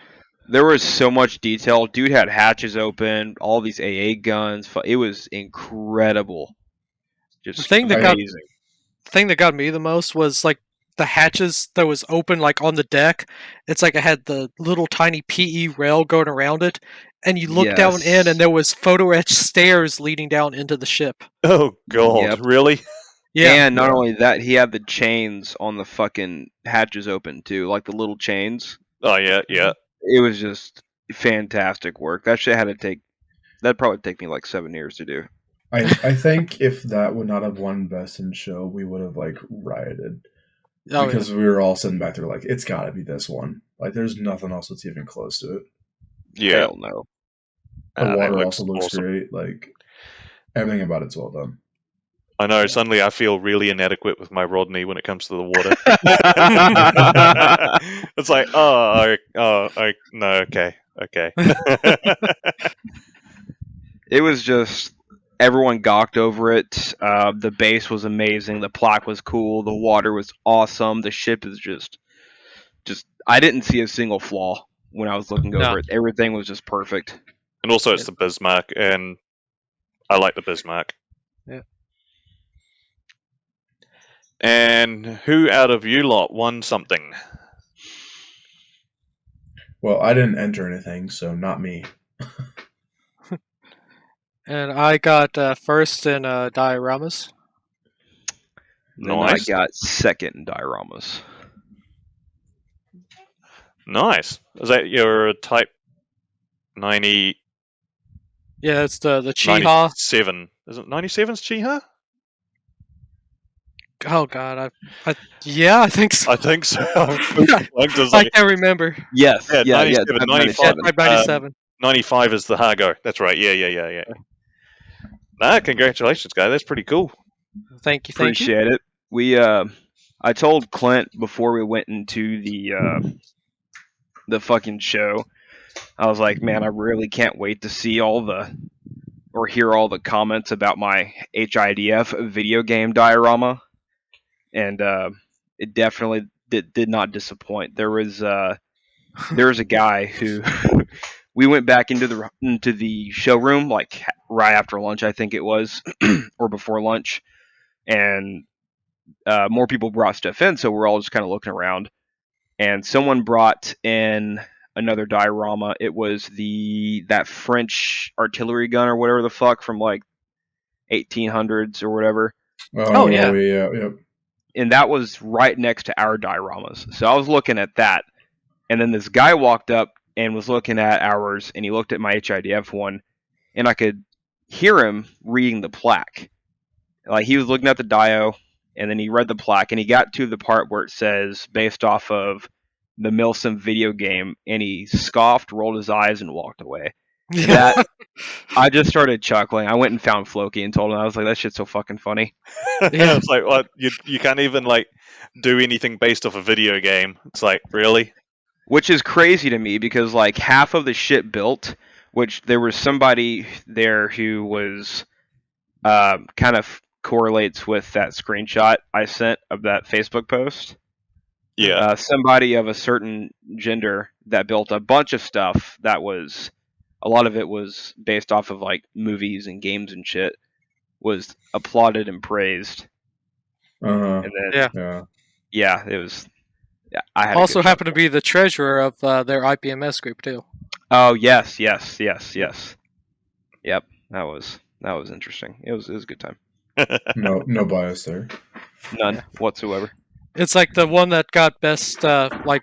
There was so much detail. Dude had hatches open, all these AA guns. It was incredible. Just The thing that amazing. got me the most was like the hatches that was open like on the deck. It's like it had the little tiny PE rail going around it, and you look down in, and there was photo etched stairs leading down into the ship. Oh god, Yep. really? Yeah. And not only that, he had the chains on the fucking hatches open too, like the little chains. Oh yeah. It was just fantastic work. That shit had to take. That'd probably take me like 7 years to do. I think if that would not have won Best in Show, we would have like rioted Oh, because we were all sitting back there like it's got to be this one. Like there's nothing else that's even close to it. Yeah, Hell no. The that water looks also looks awesome. great. Like everything about it's well done. I know. Suddenly, I feel really inadequate with my Rodney when it comes to the water. It's like, no, okay. It was just everyone gawked over it. The base was amazing. The plaque was cool. The water was awesome. The ship is just I didn't see a single flaw when I was looking over No. it. Everything was just perfect. And also, it's the Bismarck, and I like the Bismarck. Yeah. And who out of you lot won something? Well, I didn't enter anything, so not me. And I got first in dioramas. And then I Nice. got second in dioramas. Nice. Is that your Type 90? Yeah, it's the Chiha. 97. Is it 97's Chiha? Oh God, I think so. I think so. I can't remember. Yes, Yeah, yeah, 97, Type 95. Type 97. 95 is the Hargo. That's right. Yeah. Nah, congratulations, guy. That's pretty cool. Thank you. Appreciate it. We I told Clint before we went into the fucking show. I was like, man, I really can't wait to see or hear all the comments about my HIDF video game diorama. And it definitely did not disappoint. There was a guy who we went back into the showroom like right after lunch, I think it was, or before lunch, and more people brought stuff in, so we're all just kind of looking around, and someone brought in another diorama. It was that French artillery gun or whatever the fuck from like 1800s or whatever. Oh, yeah. Yep. And that was right next to our dioramas. So I was looking at that, and then this guy walked up and was looking at ours, and he looked at my HIDF one, and I could hear him reading the plaque. Like he was looking at the dio, and then he read the plaque, and he got to the part where it says based off of the Milsim video game, and he scoffed, rolled his eyes, and walked away. Yeah. That I just started chuckling. I went and found Floki and told him. I was like, "That shit's so fucking funny." Yeah. It's like, what? You can't even like do anything based off a video game. It's like, really? Which is crazy to me because like half of the shit built, which there was somebody there who was kind of correlates with that screenshot I sent of that Facebook post. Yeah. Somebody of a certain gender that built a bunch of stuff that was a lot of it was based off of like movies and games and shit, was applauded and praised. Uh-huh. And then Yeah. it was. Yeah, I had Also happened to be the treasurer of their IPMS group too. Oh yes. Yep, that was interesting. It was a good time. No bias there. None whatsoever. It's like the one that got best, what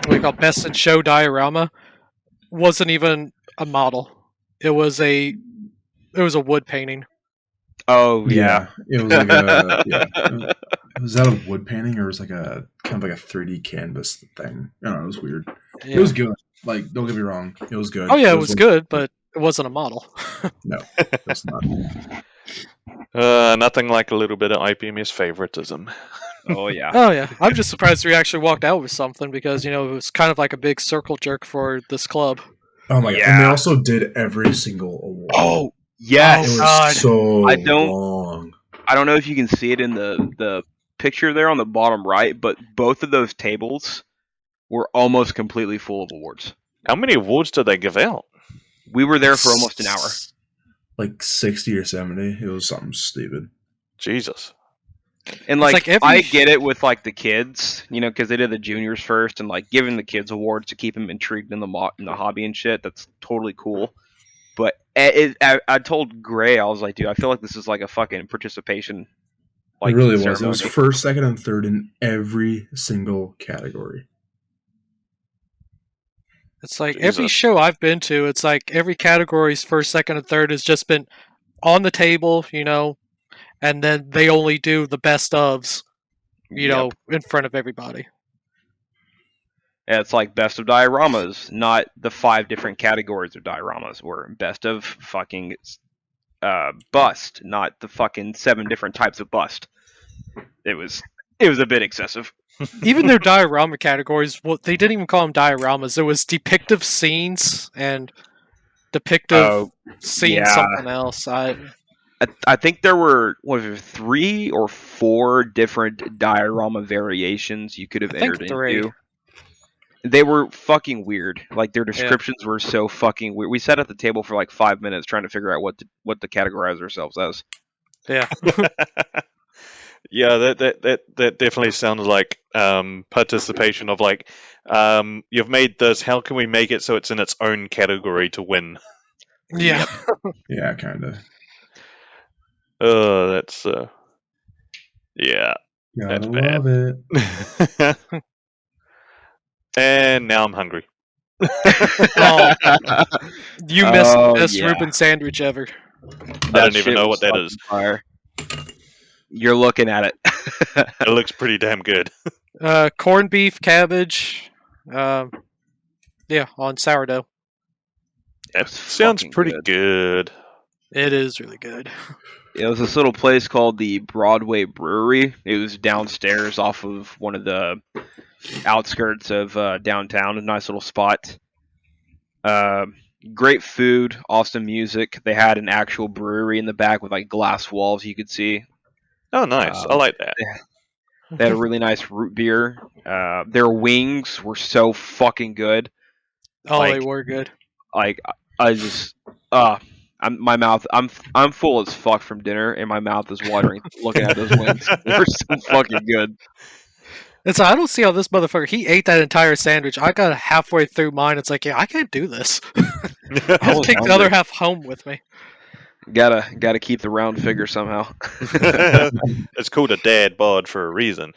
we call best in show diorama, wasn't even a model. It was a wood painting. Oh yeah. It was like a Was that a wood painting or was it like a kind of like a 3D canvas thing? I don't know. It was weird. Yeah. It was good. Like, don't get me wrong. It was good. Oh yeah, it was good, but it wasn't a model. No, it's not. Nothing like a little bit of IPMS favoritism. Oh yeah. Oh yeah, I'm just surprised we actually walked out with something because it was kind of like a big circle jerk for this club. Oh my god! And they also did every single award. Oh yes. It was God. so long. I don't know if you can see it in the picture there on the bottom right, but both of those tables were almost completely full of awards. How many awards did they give out? We were there for almost an hour. Like 60 or 70. It was something stupid. Jesus. And like I get it with like the kids, because they did the juniors first, and like giving the kids awards to keep them intrigued in the hobby and shit. That's totally cool. But I told Gray, I was like, dude, I feel like this is like a fucking participation. Like, it really was. ceremony. It was first, second, and third in every single category. It's like every show I've been to, it's like every category's first, second, and third has just been on the table, and then they only do the best ofs, Yep. in front of everybody. Yeah, it's like best of dioramas, not the 5 different categories of dioramas. Or best of fucking bust, not the fucking 7 different types of bust. It was a bit excessive. Even their diorama categories, well, they didn't even call them dioramas. There was depictive scenes and depictive scenes something else. I think there were 3 or 4 different diorama variations you could have entered 3. into. They were fucking weird. Like their descriptions were so fucking weird. We sat at the table for like 5 minutes trying to figure out what to categorize ourselves as. Yeah. Yeah, that definitely sounds like participation of like, you've made this. How can we make it so it's in its own category to win? Yeah. Yeah, kind of. Oh, that's yeah. Gotta That's bad. love it. And now I'm hungry. Oh, you missed the best yeah. Reuben sandwich ever. I don't even know what that is. Fire. You're looking at it. It looks pretty damn good. Corned beef, cabbage, on sourdough. That sounds pretty good. It is really good. It was this little place called the Broadway Brewery. It was downstairs off of one of the outskirts of downtown. A nice little spot. Great food, awesome music. They had an actual brewery in the back with like glass walls you could see. Oh, nice. I like that. They had a really nice root beer. Their wings were so fucking good. Oh, Like- they were good. Like I just my mouth. I'm full as fuck from dinner, and my mouth is watering looking at those wings. They're so fucking good. It's I don't see how this motherfucker. He ate that entire sandwich. I got halfway through mine. It's like, yeah, I can't do this. I'll was take the hungry. other half home with me. Gotta keep the round figure somehow. It's called a dad bod for a reason.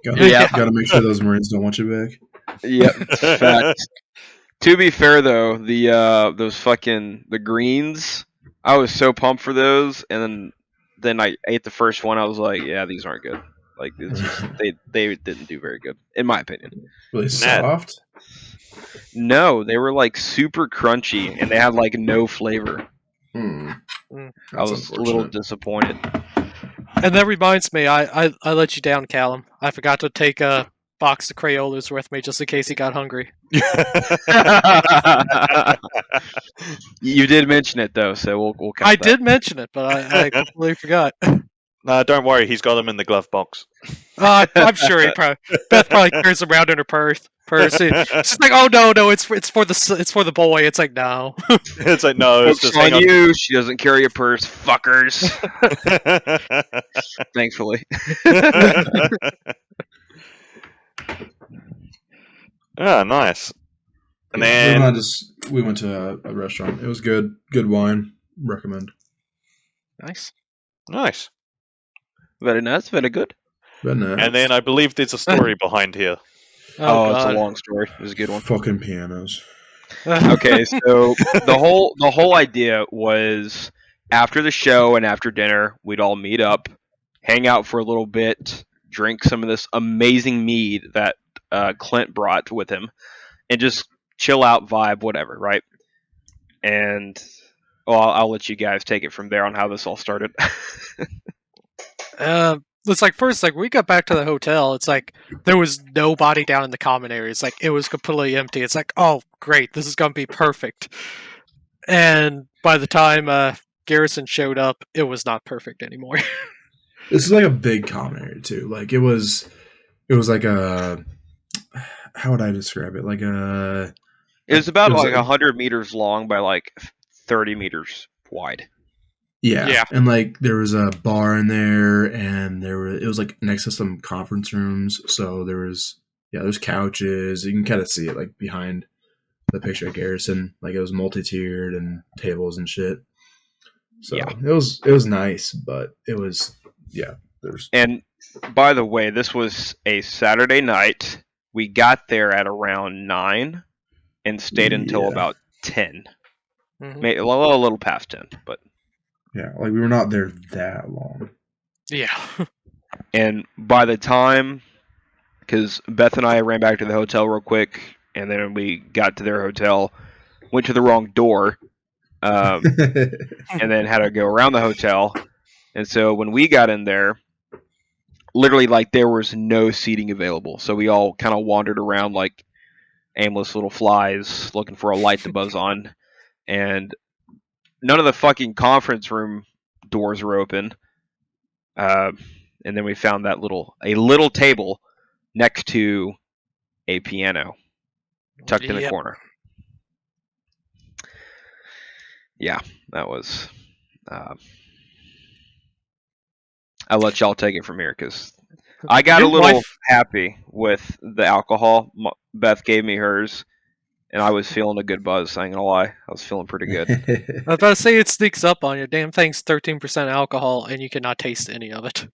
Gotta make sure those Marines don't want you back. Yep, facts. To be fair though, the those fucking the greens, I was so pumped for those, and then I ate the first one. I was like, yeah, these aren't good. Like it's just, they didn't do very good, in my opinion. Really soft. No, they were like super crunchy, and they had like no flavor. I That's was a little disappointed. And that reminds me, I let you down, Callum. I forgot to take a box of Crayolas with me just in case he got hungry. You did mention it though, so we'll count I that. did mention it, but I completely forgot. No, don't worry. He's got them in the glove box. I'm sure Beth probably carries them around in her purse. She's like, oh no, it's for the boy. It's like no. It's like no, it's Joke's just hang on on. you. She doesn't carry a purse, fuckers. Thankfully. Oh, nice. And Yeah, then we went to a restaurant. It was good. Good wine. Recommend. Nice. nice. Very nice, very good. But no, And then I believe there's a story behind here. Oh, it's a God. long story. It was a good one. fucking pianos. Okay, so the whole idea was after the show and after dinner, we'd all meet up, hang out for a little bit, drink some of this amazing mead that Clint brought with him, and just chill out, vibe, whatever, right? And I'll let you guys take it from there on how this all started. It's like first, like we got back to the hotel. It's like there was nobody down in the common areas. Like it was completely empty. It's like, oh great, this is gonna be perfect. And by the time Garrison showed up, it was not perfect anymore. This is like a big common area too. Like it was like a. How would I describe it? Like a. It was about It was like a- 100 meters long by like 30 meters wide. Yeah. And like there was a bar in there, and it was like next to some conference rooms. So there's couches. You can kind of see it like behind the picture of Garrison. Like it was multi-tiered and tables and shit. So Yeah. it was nice, but it was there's And by the way, this was a Saturday night. We got there at around 9 and stayed until Yeah. about 10. Mhm. Maybe a little past 10, but Yeah, like we were not there that long. Yeah. And by the time, because Beth and I ran back to the hotel real quick, and then we got to their hotel, went to the wrong door, and then had to go around the hotel. And so when we got in there, literally like there was no seating available. So we all kind of wandered around like aimless little flies looking for a light to buzz on. And none of the fucking conference room doors were open. And then we found that a little table next to a piano tucked in the Yep. corner. Yeah, that was. I'll let y'all take it from here because I got a Your little wife- happy with the alcohol. Beth gave me hers, and I was feeling a good buzz. I ain't gonna lie, I was feeling pretty good. I was about to say it sneaks up on you. Damn thing's 13% alcohol, and you cannot taste any of it.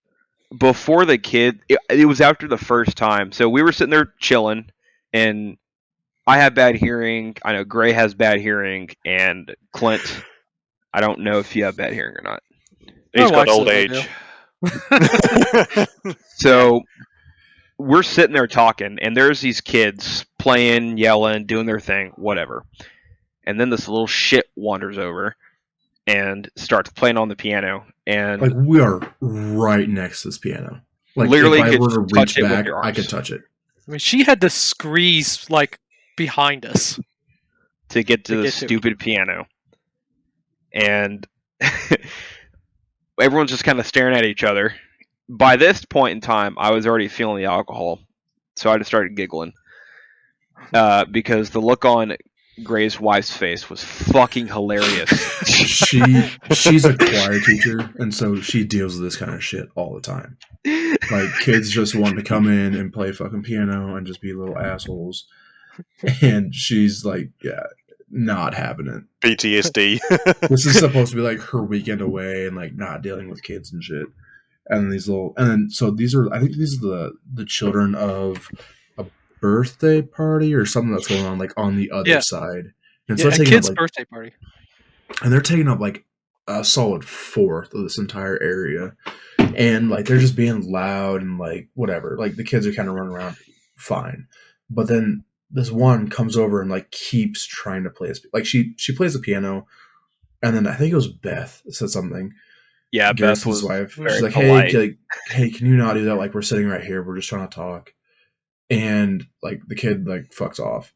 Before the kid, it was after the first time. So we were sitting there chilling, and I have bad hearing. I know Gray has bad hearing, and Clint, I don't know if you have bad hearing or not. He's My got wife old said I age. So we're sitting there talking, and there's these kids playing, yelling, doing their thing, whatever. And then this little shit wanders over and starts playing on the piano. And Like we are right next to this piano. Like Literally if I could were to touch reach it with back, your I arms. could touch it. I mean, she had to squeeze like behind us. to get to To the get to it. stupid piano. And everyone's just kind of staring at each other. By this point in time, I was already feeling the alcohol, so I just started giggling because the look on Gray's wife's face was fucking hilarious. She's a choir teacher, and so she deals with this kind of shit all the time. Like kids just want to come in and play fucking piano and just be little assholes, and she's like, yeah, not having it. PTSD. This is supposed to be like her weekend away and like not dealing with kids and shit. And then so these are, I think these are the children of a birthday party or something that's going on like on the other Yeah. side. And Yeah, so a taking kid's up like, birthday party. and they're taking up like a solid fourth of this entire area, and like they're just being loud and like whatever. Like the kids are kind of running around fine, but then this one comes over and like keeps trying to play like she plays the piano, and then I think it was Beth said something. Yeah, Beth Garrison's was wife. very She's like, polite. hey, can you not do that? Like we're sitting right here, we're just trying to talk. And like the kid like fucks off,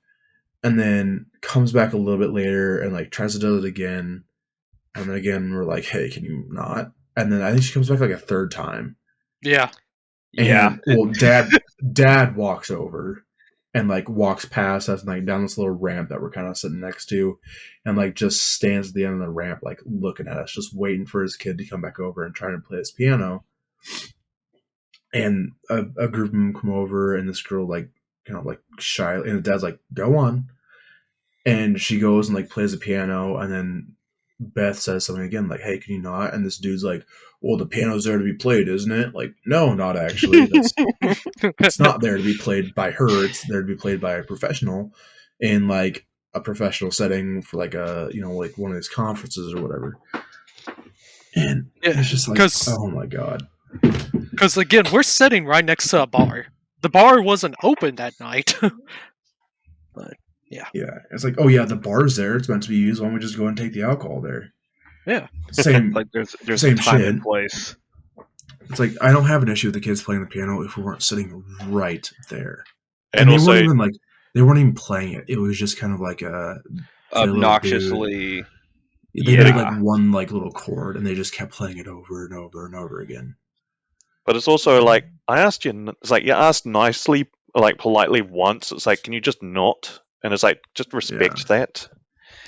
and then comes back a little bit later and like tries to do it again. And then again, we're like, hey, can you not? And then I think she comes back like a third time. Yeah. Yeah, And well, dad walks over and like walks past us and like down this little ramp that we're kind of sitting next to, and like just stands at the end of the ramp, like looking at us, just waiting for his kid to come back over and trying to play his piano. And a group of them come over, and this girl like kind of like shy, and the dad's like, go on. And she goes and like plays the piano, and then Beth says something again, like, hey, can you not? And this dude's like, well, the piano's there to be played, isn't it? Like, no, not actually. It's not there to be played by her. It's there to be played by a professional in like a professional setting for like a, you know, like one of these conferences or whatever. And Yeah, it's just like, 'cause- oh my God. Because again, we're sitting right next to a bar. The bar wasn't open that night. Yeah. It's like, oh yeah, the bar's there. It's meant to be used. Why don't we just go and take the alcohol there? Yeah. Same. like there's Same a time shit. and place. It's like, I don't have an issue with the kids playing the piano if we weren't sitting right there. And they also, weren't even like, they weren't even playing it. It was just kind of like a play a little Obnoxiously. dude. They Yeah. did like one like little chord, and they just kept playing it over and over and over again. but it's also like I asked you. It's like you asked nicely, like politely once. It's like, can you just not? And it's like, just respect that.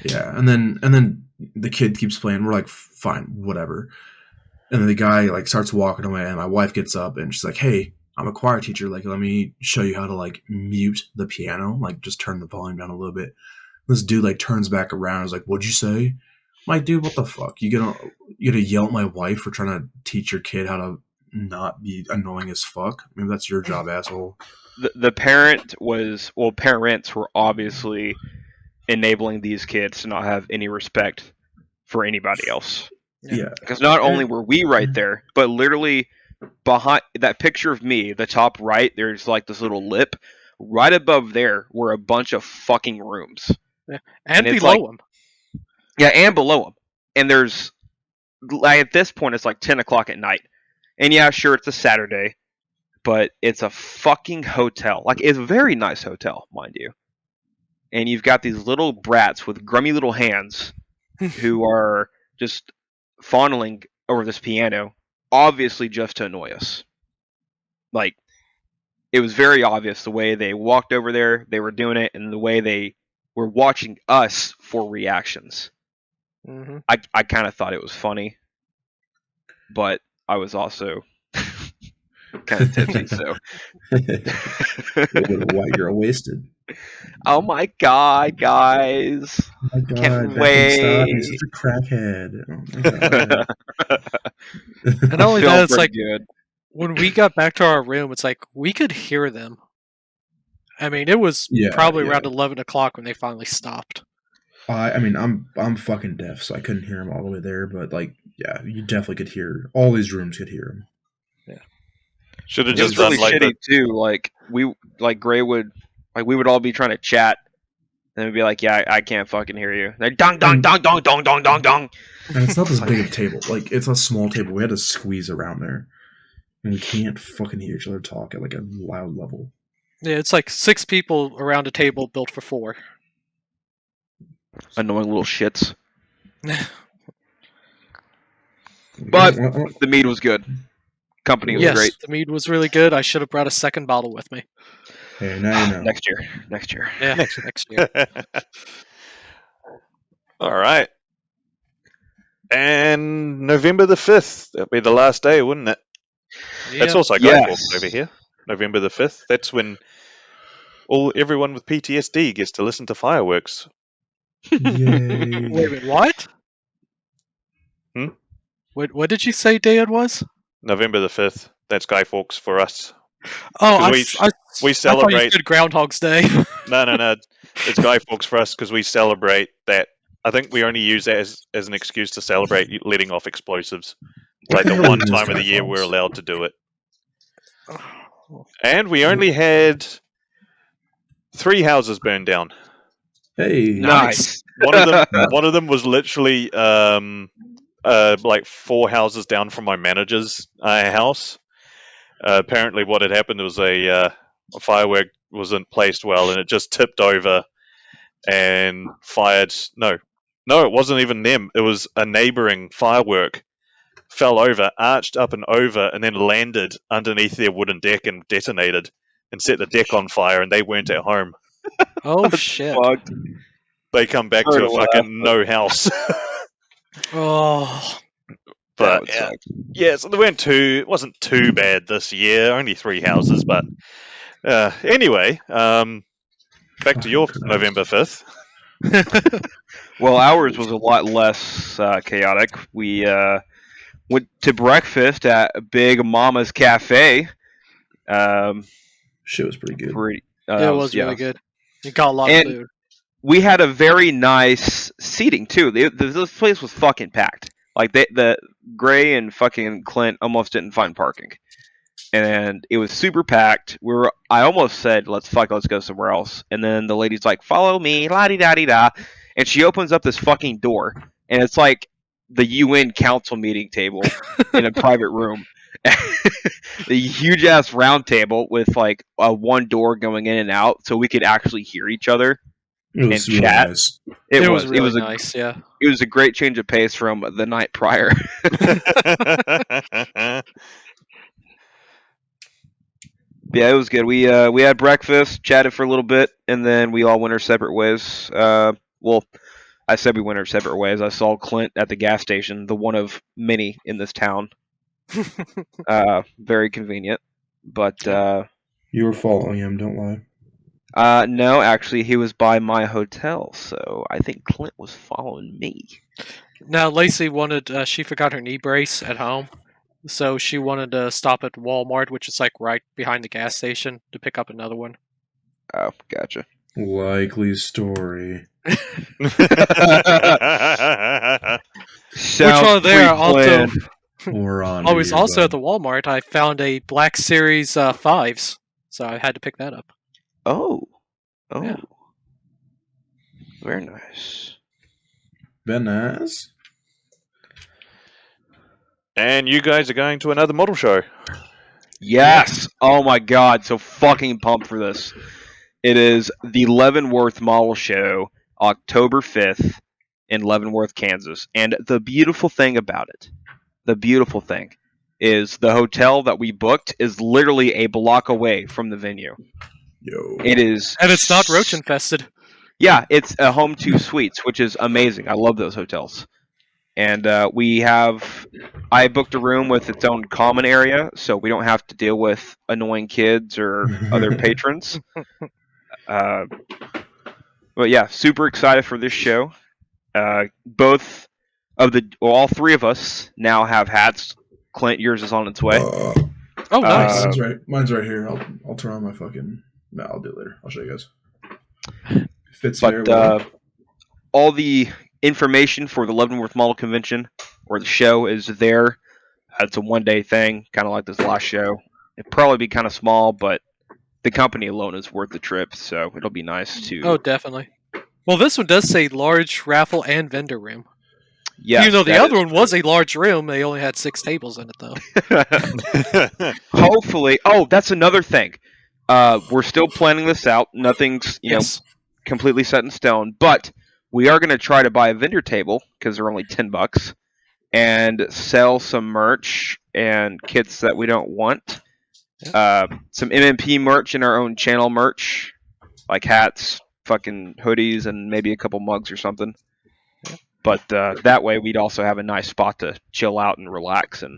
Yeah, and then the kid keeps playing. We're like, fine, whatever. And then the guy like starts walking away, and my wife gets up and she's like, "Hey, I'm a choir teacher. Like, let me show you how to like mute the piano. Like, just turn the volume down a little bit." This dude like turns back around. And is like, "What'd you say?" I'm like, dude, what the fuck? You gonna yell at my wife for trying to teach your kid how to not be annoying as fuck? Maybe that's your job, asshole. The parents were obviously enabling these kids to not have any respect for anybody else. Yeah. Because not only were we right there, but literally behind that picture of me, the top right, there's like this little lip. Right above there were a bunch of fucking rooms. And it's below him. Yeah, and below them. And there's, like, at this point, it's like 10 o'clock at night. And yeah, sure, it's a Saturday, but it's a fucking hotel. Like, it's a very nice hotel, mind you. And you've got these little brats with grummy little hands who are just fondling over this piano, obviously just to annoy us. Like, it was very obvious the way they walked over there, they were doing it, and the way they were watching us for reactions. Mm-hmm. I kind of thought it was funny, but I was also kind of tipsy, so. A little bit of white girl wasted. Oh my god, guys. Oh my god, Can't that wait. stop. He's such a crackhead. Oh my god. And not only Felt that, it's pretty like good. when we got back to our room, it's like we could hear them. I mean, it was probably around 11 o'clock when they finally stopped. I mean, I'm fucking deaf, so I couldn't hear him all the way there. But like, yeah, you definitely could hear. All these rooms could hear him. Yeah, Should have It was just really done like shitty too. Like Gray would, like we would all be trying to chat, and we'd be like, "Yeah, I can't fucking hear you." Like, dong dong dong dong dong dong dong dong. And it's not this big of a table. Like, it's a small table. We had to squeeze around there, and we can't fucking hear each other talk at like a loud level. yeah, it's like 6 people around a table built for 4. Annoying little shits. But the mead was good. Company was Yes, great. the mead was really good. I should have brought a second bottle with me. Hey, now you know. Next year. Yeah, next year. All right. And November the 5th. That'll be the last day, wouldn't it? That's also Yes. Guy over here. November the 5th. That's when everyone with PTSD gets to listen to fireworks. Yay. Wait a minute, what? Hmm? What did you say day it was? November the 5th. That's Guy Fawkes for us. Oh, I we thought you celebrate. said Groundhog's Day. No. It's Guy Fawkes for us because we celebrate that. I think we only use that as an excuse to celebrate letting off explosives. Like the one time of the year we're allowed to do it. And we only had 3 houses burned down. Hey. Nice. One of them was literally like 4 houses down from my manager's house. Apparently, what had happened was a firework wasn't placed well, and it just tipped over and fired. No, it wasn't even them. It was a neighboring firework. Fell over, arched up and over, and then landed underneath their wooden deck and detonated and set the deck on fire. And they weren't at home. Oh shit! Fucked. They come back to a fucking no house. Oh, But yeah, so it wasn't too bad this year. Only 3 houses, but anyway, back to your November 5th. Well, ours was a lot less chaotic. We went to breakfast at Big Mama's Cafe. Shit was pretty good. it was really good. You got a lot of food. We had a very nice seating too. This place was fucking packed. Like the Gray and fucking Clint almost didn't find parking, and it was super packed. I almost said, let's go somewhere else. And then the lady's like, follow me, la di da di da. And she opens up this fucking door, and it's like the UN council meeting table in a private room. The huge ass round table with like one door going in and out, so we could actually hear each other and really chat. Nice. It was really nice. Yeah, it was a great change of pace from the night prior. Yeah, it was good. We had breakfast, chatted for a little bit, and then we all went our separate ways. Well, I said we went our separate ways. I saw Clint at the gas station, the one of many in this town. Very convenient, but you were following him. Don't lie. No, actually, he was by my hotel, so I think Clint was following me. Now, Lacey wanted. She forgot her knee brace at home. So she wanted to stop at Walmart, which is like right behind the gas station, to pick up another one. Oh, gotcha. Likely story. Sounds while there, also, pre-planned. We're on. I to was you, also at bud. the Walmart. I found a Black Series 5s, so I had to pick that up. Oh. Yeah. Very nice. Venice. And you guys are going to another model show. Yes. Oh my god, so fucking pumped for this. It is the Leavenworth Model Show, October 5th in Leavenworth, Kansas. And the beautiful thing about it, is the hotel that we booked is literally a block away from the venue. Yo. It is, And it's not roach infested. yeah, it's a Home 2 Suites, which is amazing. I love those hotels. And I booked a room with its own common area, so we don't have to deal with annoying kids or other patrons. But yeah, super excited for this show. All three of us now have hats. Clint, yours is on its way. Oh, nice. Mine's right here. I'll turn on my fucking. No, I'll do it later. I'll show you guys. Fits very But well. all the information for the Leavenworth Model Convention or the show is there. It's a one-day thing, kind of like this last show. It'd probably be kind of small, but the company alone is worth the trip, so it'll be nice to. Oh, definitely. Well, this one does say large raffle and vendor room. Yes, Even though the that other is one was a large room, they only had 6 tables in it, though. true. Hopefully, that's another thing. We're still planning this out. Nothing's Yes. completely set in stone, but we are going to try to buy a vendor table because they're only $10 and sell some merch and kits that we don't want. Some MMP merch and our own channel merch, like hats, fucking hoodies, and maybe a couple mugs or something. But that way we'd also have a nice spot to chill out and relax and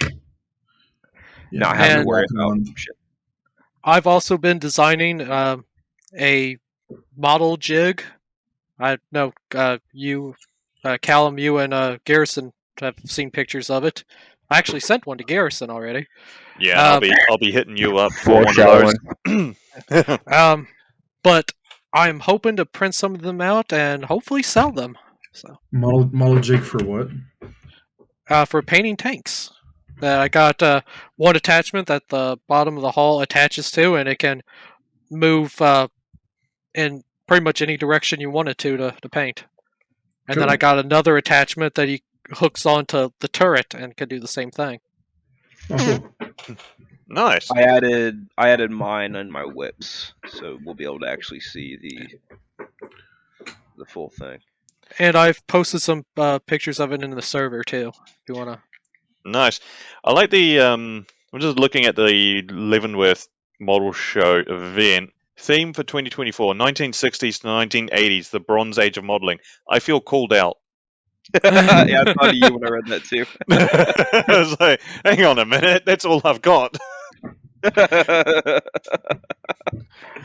not have to And- worry about shit. I've also been designing a model jig. I know you, Callum, you and Garrison have seen pictures of it. I actually sent one to Garrison already. Yeah, I'll be hitting you up for one of those. But I'm hoping to print some of them out and hopefully sell them. So Model jig for what? for painting tanks. I got one attachment that the bottom of the hull attaches to, and it can move in pretty much any direction you want it to paint. And then Cool. I got another attachment that he hooks onto the turret and can do the same thing. Oh, cool. Nice. I added mine and my whips, so we'll be able to actually see the full thing. And I've posted some pictures of it in the server too. If you wanna. Nice. I like the. I'm just looking at the Leavenworth Model Show event. Theme for 2024, 1960s to 1980s, the Bronze Age of modeling. I feel called out. Yeah, I thought of you when I read that too. I was like, hang on a minute, that's all I've got.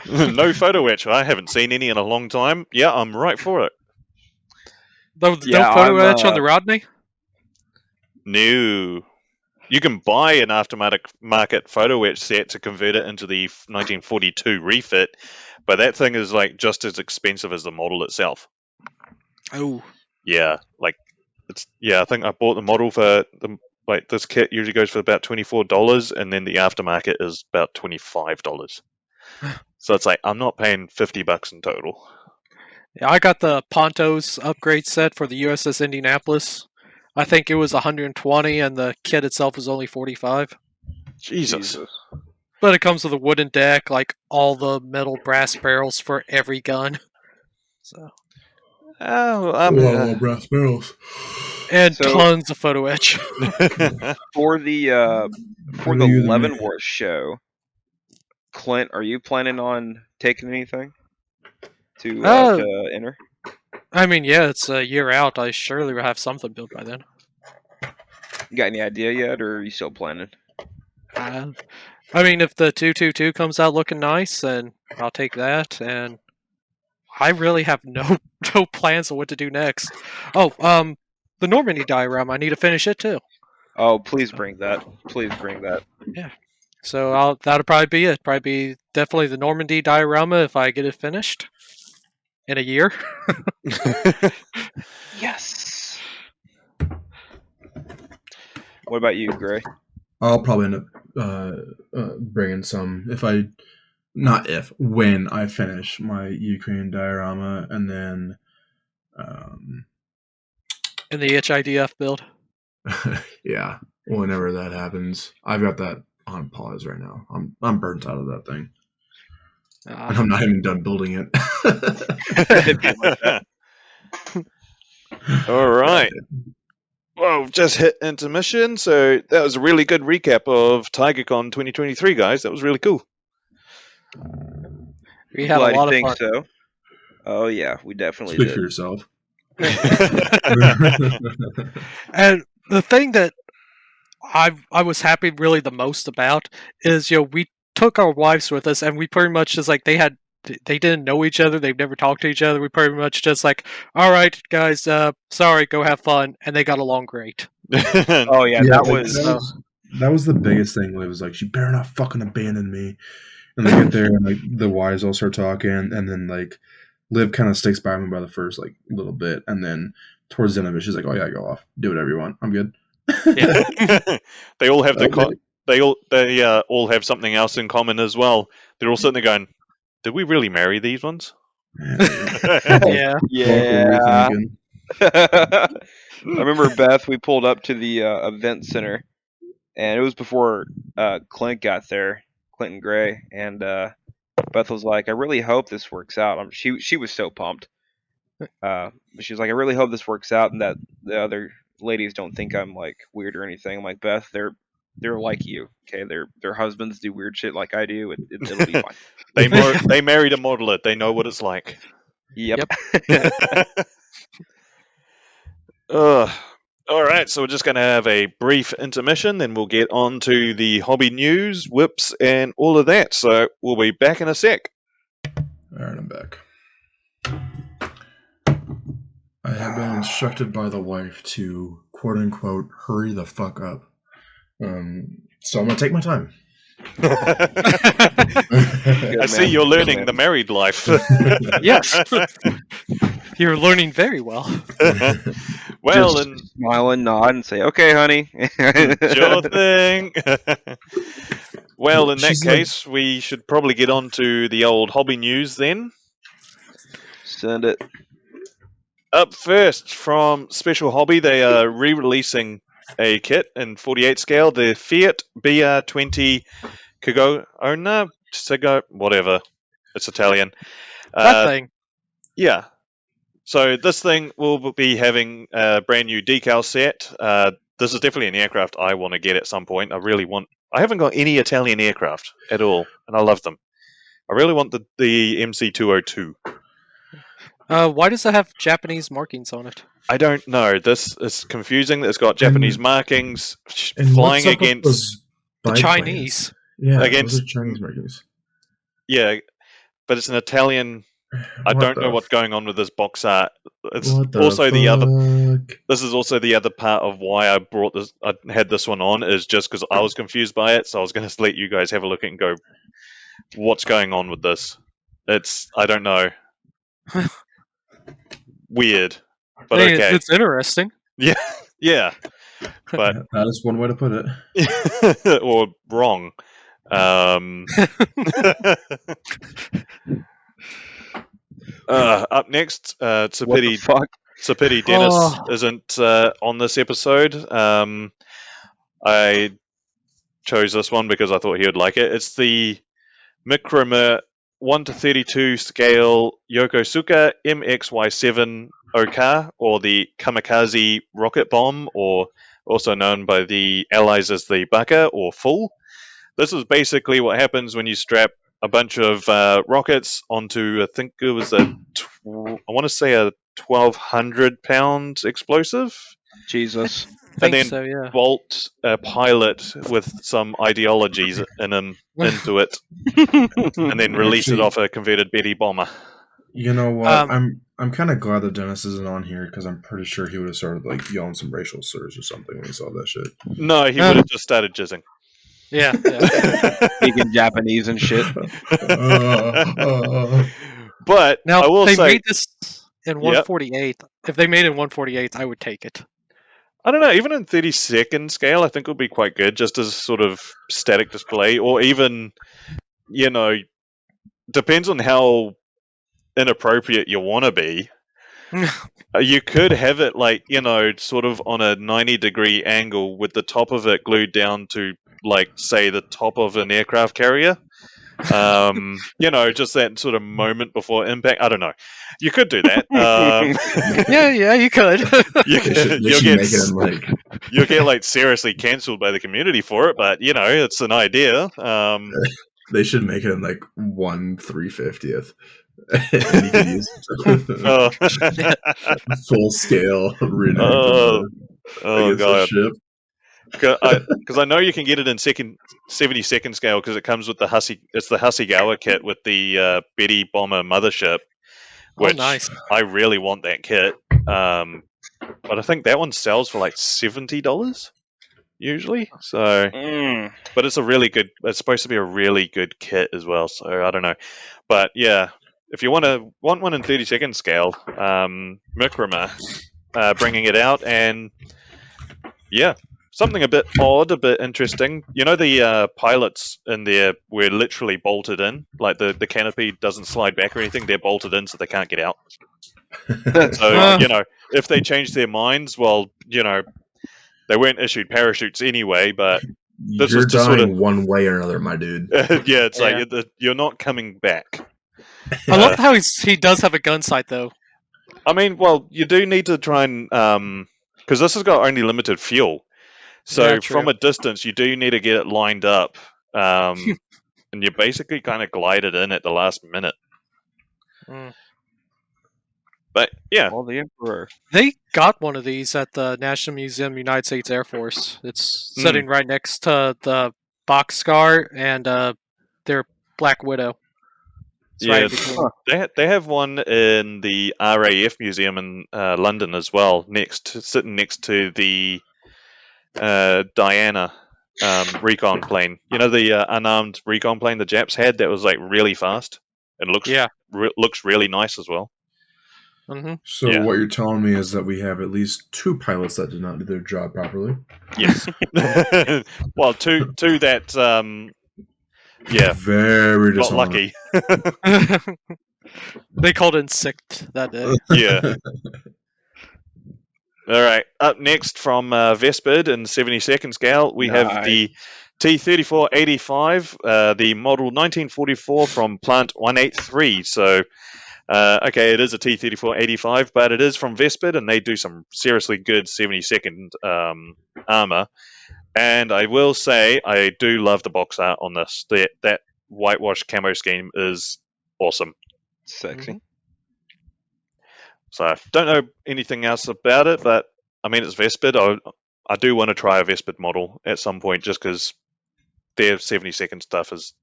No photo etch. I haven't seen any in a long time. Yeah, I'm right for it. No Yeah, photo I'm, etch on the Rodney? No. You can buy an aftermarket photo etch set to convert it into the 1942 refit, but that thing is like just as expensive as the model itself. Oh. Yeah, I think I bought the model for this kit usually goes for about $24, and then the aftermarket is about $25. So it's like I'm not paying $50 in total. Yeah, I got the Ponto's upgrade set for the USS Indianapolis. I think it was 120, and the kit itself was only 45. Jesus. But it comes with a wooden deck, like all the metal brass barrels for every gun. So Oh, brass barrels. and So- tons of photo etch. For the What are you gonna make? Leavenworth show, Clint, are you planning on taking anything to enter? I mean, yeah, it's a year out. I surely will have something built by then. You got any idea yet, or are you still planning? I mean, if the 222 comes out looking nice, then I'll take that. And I really have no plans on what to do next. Oh, the Normandy diorama. I need to finish it too. Oh, please bring that. Please bring that. So that'll probably be it. Probably be definitely the Normandy diorama if I get it finished in a year. Yes. What about you, Gray? I'll probably end up bringing some when I finish my Ukraine diorama, and then In the HIDF build. yeah, whenever that happens. I've got that on pause right now. I'm burnt out of that thing, and I'm not even done building it. It'd be like that. All right. Well, we've just hit intermission, so that was a really good recap of TigerCon 2023, guys. That was really cool. We had a lot of fun. So. Oh yeah, we definitely Speak did. for yourself. And the thing that I was happy really the most about is, we took our wives with us, and we pretty much just like they didn't know each other, they've never talked to each other. We pretty much just like, all right, guys, sorry, go have fun, and they got along great. Oh yeah, that was the biggest thing. It was like, she better not fucking abandon me. And they get there, and like the wives all start talking, and then like Liv kind of sticks by me by the first like little bit, and then towards the end of it, she's like, "Oh yeah, go off, do whatever you want. I'm good." Yeah. They all have they all have something else in common as well. They're all sitting there going, "Did we really marry these ones?" Yeah. Yeah. I remember Beth. We pulled up to the event center, and it was before Clint got there, Clint and Gray, and Beth was like, "I really hope this works out." She was so pumped. She was like, "I really hope this works out, and that the other ladies don't think I'm like weird or anything." I'm like, "Beth, they're like you, okay? Their husbands do weird shit like I do. It'll be fine." They married a modeler. They know what it's like. Yep. All right, so we're just going to have a brief intermission, then we'll get on to the hobby news, whips, and all of that. So we'll be back in a sec. All right, I'm back. I have been instructed by the wife to, quote unquote, hurry the fuck up. So I'm going to take my time. I see you're learning the married life. Yes. You're learning very well. Well, just and smile and nod and say, "Okay, honey." sure thing. Well, in that She's case, we should probably get on to the old hobby news then. Send it. Up first, from Special Hobby, they are re-releasing a kit in 48 scale, the Fiat BR20 Cagona, whatever. It's Italian. That thing. Yeah. So this thing will be having a brand new decal set. This is definitely an aircraft I want to get at some point. I haven't got any Italian aircraft at all, and I love them. I really want the MC202. Why does it have Japanese markings on it? I don't know. This is confusing. It's got Japanese markings flying against the Chinese. Yeah, against those are Chinese markings. Yeah, but it's an Italian. I don't know what's going on with this box art. It's also the other. This is also the other part of why I brought this. I had this one on is just because I was confused by it. So I was going to let you guys have a look at it and go, "What's going on with this?" I don't know. Weird, but okay. It's interesting. Yeah, but that is one way to put it. or wrong. Up next, it's a pity. It's a pity Dennis isn't on this episode. I chose this one because I thought he would like it. It's the Micromer 1:32 scale Yokosuka MXY7 OK, or the Kamikaze rocket bomb, or also known by the Allies as the Baka or Full. This is basically what happens when you strap a bunch of rockets onto, I think it was I want to say a 1,200 pound explosive. Jesus. And then bolt a pilot with some ideologies in him into it, and then release it off a converted Betty bomber. You know what? I'm kind of glad that Dennis isn't on here because I'm pretty sure he would have started like yelling some racial slurs or something when he saw that shit. No, he would have just started jizzing. Yeah. Speaking Japanese and shit. But now, I will they say, made this in 148. If they made it in 148, I would take it. I don't know, even in 30-second scale, I think it would be quite good, just as sort of static display, or even, depends on how inappropriate you want to be. You could have it sort of on a 90-degree angle with the top of it glued down to, say, the top of an aircraft carrier. Just that sort of moment before impact. I don't know. You could do that. yeah, you could. You'll get seriously cancelled by the community for it, but it's an idea. They should make it in 1/350th. And you can use full scale reenactment against God. the ship. Because I know you can get it in 70-second scale because it comes with the Hasegawa kit with the Betty Bomber mothership, which nice. I really want that kit. But I think that one sells for $70 usually. So, but it's a really good. It's supposed to be a really good kit as well. So I don't know, but yeah, if you want one in 30-second scale, Mikrama bringing it out, and yeah. Something a bit odd, a bit interesting. The pilots in there were literally bolted in. The canopy doesn't slide back or anything. They're bolted in so they can't get out. So, if they change their minds, well, they weren't issued parachutes anyway, but this You're was just dying one way or another, my dude. yeah, it's like you're not coming back. I love how he does have a gun sight, though. I mean, well, you do need to try and... because this has got only limited fuel. So from a distance, you do need to get it lined up, and you basically kind of glide it in at the last minute. But yeah, the Emperor. They got one of these at the National Museum, United States Air Force. It's sitting right next to the Boxcar and their Black Widow. They have one in the RAF Museum in London as well, sitting next to the Diana recon plane. The unarmed recon plane the Japs had that was really fast and looks really nice as well. So what you're telling me is that we have at least 2 pilots that did not do their job properly. Yes. Well, two that very got lucky. They called in sick that day. Yeah. All right. Up next from Vespid in 70-second scale, we have the T-3485, the model 1944 from Plant 183. So, okay, it is a T-3485, but it is from Vespid, and they do some seriously good 70-second armor. And I will say, I do love the box art on this. That whitewash camo scheme is awesome. Sexy. So, don't know anything else about it, but I mean, it's Vespid. I do want to try a Vespid model at some point, just because their 70-second stuff is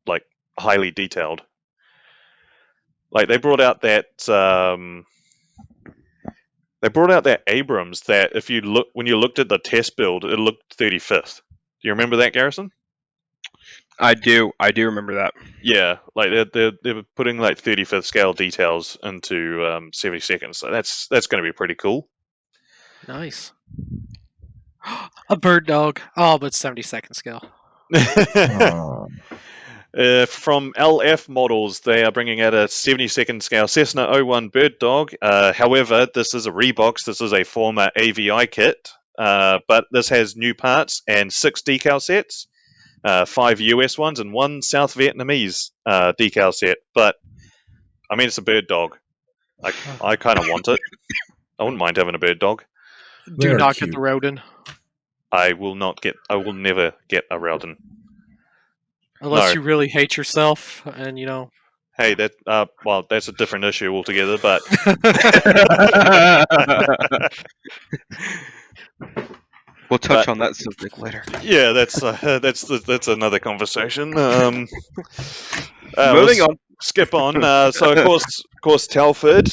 highly detailed. They brought out that Abrams that when you looked at the test build, it looked 35th. Do you remember that, Garrison? I do remember that. Yeah, they're putting 35th scale details into 70 seconds, so that's going to be pretty cool. Nice. A bird dog. Oh, but 70-second scale. From LF Models, they are bringing out a 70-second scale Cessna 01 Bird Dog. However, this is a rebox. This is a former AVI kit, but this has new parts and 6 decal sets, 5 US ones, and 1 South Vietnamese decal set. But, I mean, it's a bird dog. I kind of want it. I wouldn't mind having a bird dog. Do not get the Rodin. I will never get a Rodin. Unless you really hate yourself, and Hey, that's a different issue altogether. But we'll touch on that subject later. Yeah, that's another conversation. Moving on. Skip on. So of course, Telford,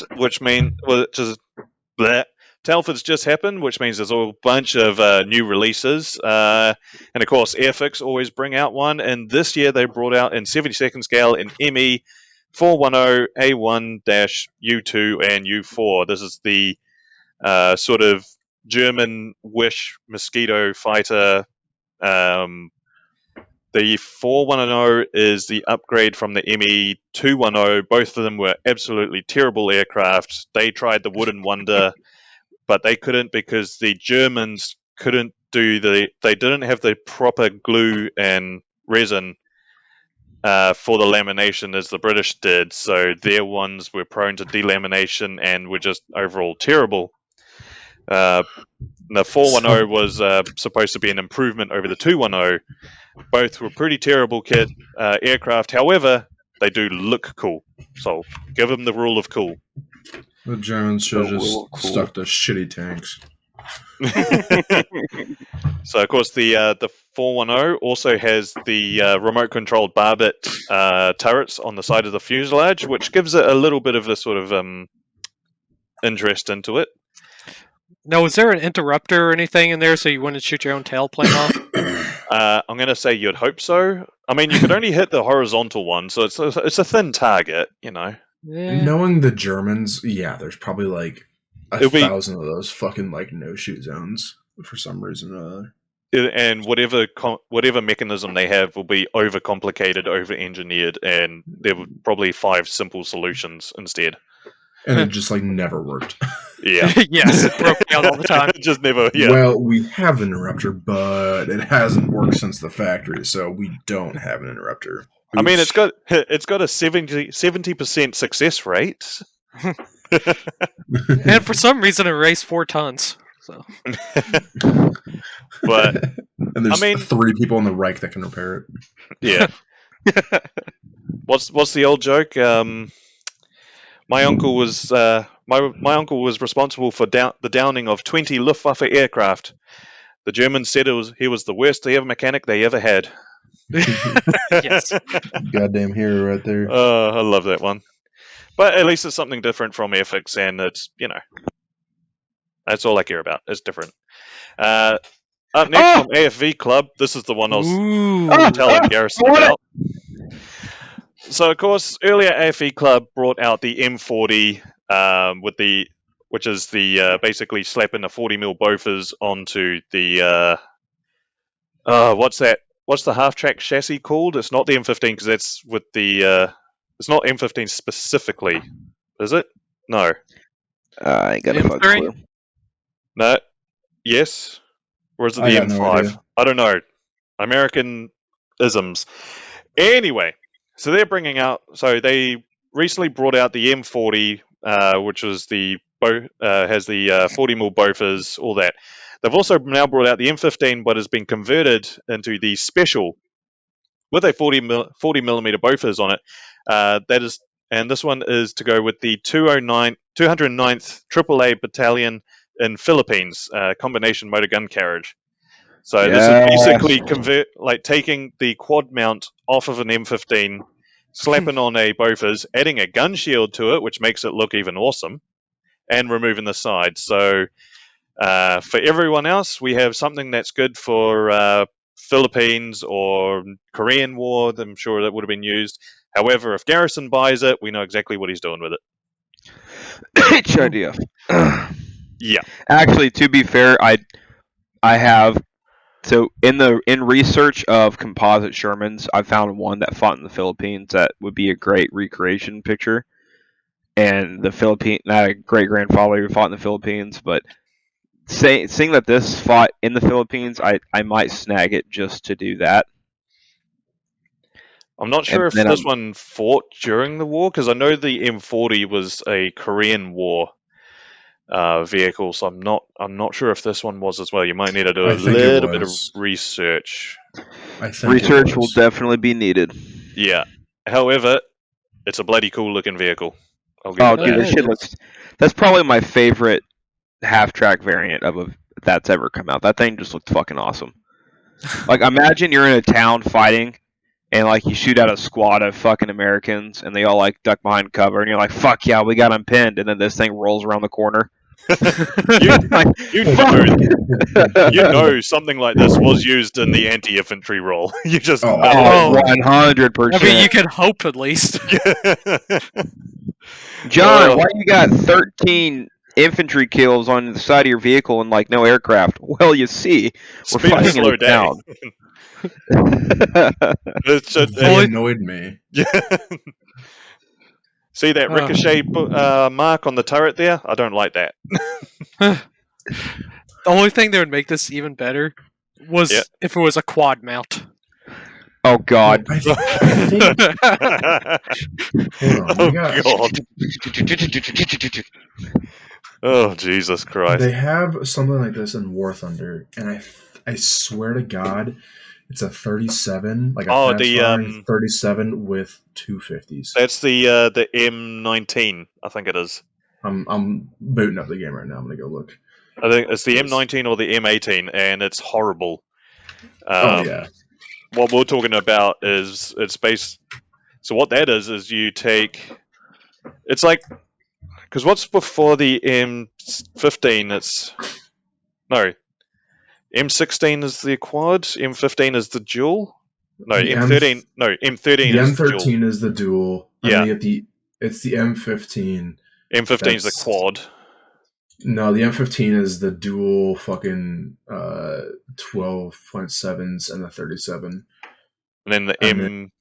Telford's just happened, which means there's a bunch of new releases. And of course, Airfix always bring out one. And this year they brought out in 70-second scale an ME 410A1-U2 and U4. This is the German Wish Mosquito fighter. The 410 is the upgrade from the ME 210. Both of them were absolutely terrible aircraft. They tried the Wooden Wonder, but they couldn't because the Germans couldn't they didn't have the proper glue and resin for the lamination as the British did, so their ones were prone to delamination and were just overall terrible. The 410 was supposed to be an improvement over the 210. Both were pretty terrible aircraft. However, they do look cool, so give them the rule of cool. The Germans should have just stuck to shitty tanks. So, of course, the 410 also has the remote-controlled barbet turrets on the side of the fuselage, which gives it a little bit of a sort of interest into it. Now, was there an interrupter or anything in there so you wouldn't shoot your own tailplane off? I'm going to say you'd hope so. I mean, you could only hit the horizontal one, so it's a thin target, you know. Yeah. Knowing the Germans, yeah, there's probably like 1,000 of those fucking like no-shoot zones for some reason or other. And whatever mechanism they have will be overcomplicated, over-engineered, and there were probably 5 simple solutions instead. And it just like never worked. Yeah. Yes, it broke down all the time. It just never. Yeah. Well, we have an interrupter, but it hasn't worked since the factory, so we don't have an interrupter. Oops. I mean, it's got a 70% success rate. And for some reason, it weighs 4 tons. So. But and there's 3 people in the Reich that can repair it. Yeah. What's the old joke? My uncle was my uncle was responsible for the downing of 20 Luftwaffe aircraft. The Germans said he was the worst mechanic they ever had. Yes. Goddamn hero right there. I love that one. But at least it's something different from Airfix, and it's, you know, that's all I care about. It's different. Up next from AFV Club, this is the one I was telling Garrison about. So, of course, earlier AFV Club brought out the M40 which is the basically slapping the 40mm Bofors onto the what's that? What's the half-track chassis called? It's not the M15 because that's with the it's not M15 specifically, is it? No. I ain't got a fucking clue. No. Yes. Or is it the M5? No, I don't know. American isms. Anyway, so they're bringing out. So they recently brought out the M40, which was has the 40mm Bofors, all that. They've also now brought out the M15, but has been converted into the special with a 40mm Bofors on it. And this one is to go with the 209th 209th AAA Battalion in Philippines, combination motor gun carriage. So this is basically taking the quad mount off of an M15, slapping on a Bofors, adding a gun shield to it, which makes it look even awesome, and removing the side. So for everyone else, we have something that's good for Philippines or Korean War. I'm sure that would have been used. However, if Garrison buys it, we know exactly what he's doing with it. idea. Yeah. Actually, to be fair, I have in research of composite Shermans, I found one that fought in the Philippines that would be a great recreation picture. And not a great grandfather who fought in the Philippines, but seeing that this fought in the Philippines, I might snag it just to do that. I'm not sure if this one fought during the war, because I know the M40 was a Korean War vehicle, so I'm not sure if this one was as well. You might need to do a little bit of research. Research will definitely be needed. Yeah. However, it's a bloody cool looking vehicle. This shit looks. That's probably my favorite half-track variant that's ever come out. That thing just looked fucking awesome. Like, imagine you're in a town fighting, and like you shoot out a squad of fucking Americans, and they all like duck behind cover, and you're like, "Fuck yeah, we got them pinned," and then this thing rolls around the corner. you know something like this was used in the anti-infantry role. You just 100%. I mean, you can hope at least. John, why you got 13 infantry kills on the side of your vehicle and like no aircraft. Well, you see, we're Speed fighting in slow a down. town. They annoyed me. Yeah. See that ricochet mark on the turret there? I don't like that. The only thing that would make this even better was Yeah. if it was a quad mount. Oh God. I think. Hold on, Oh we got. God. Oh Jesus Christ. They have something like this in War Thunder, and I swear to God, it's a 37, like a Oh, fast the firing 37 with 250s. that's the M19, I think it is. I'm booting up the game right now. I'm gonna go look. I think it's the Yes. M19 or the M18, and it's horrible. Oh yeah. What we're talking about is it's based. So what that is you take. It's like because what's before the M15? It's no M16 is the quad. M15 is the dual. No The M13. No M13 The is the dual. M13 is the dual. And Yeah. then you get it's the M15. M15 is the That's quad. No, the M15 is the dual fucking 12.7s and the 37. And then the And M.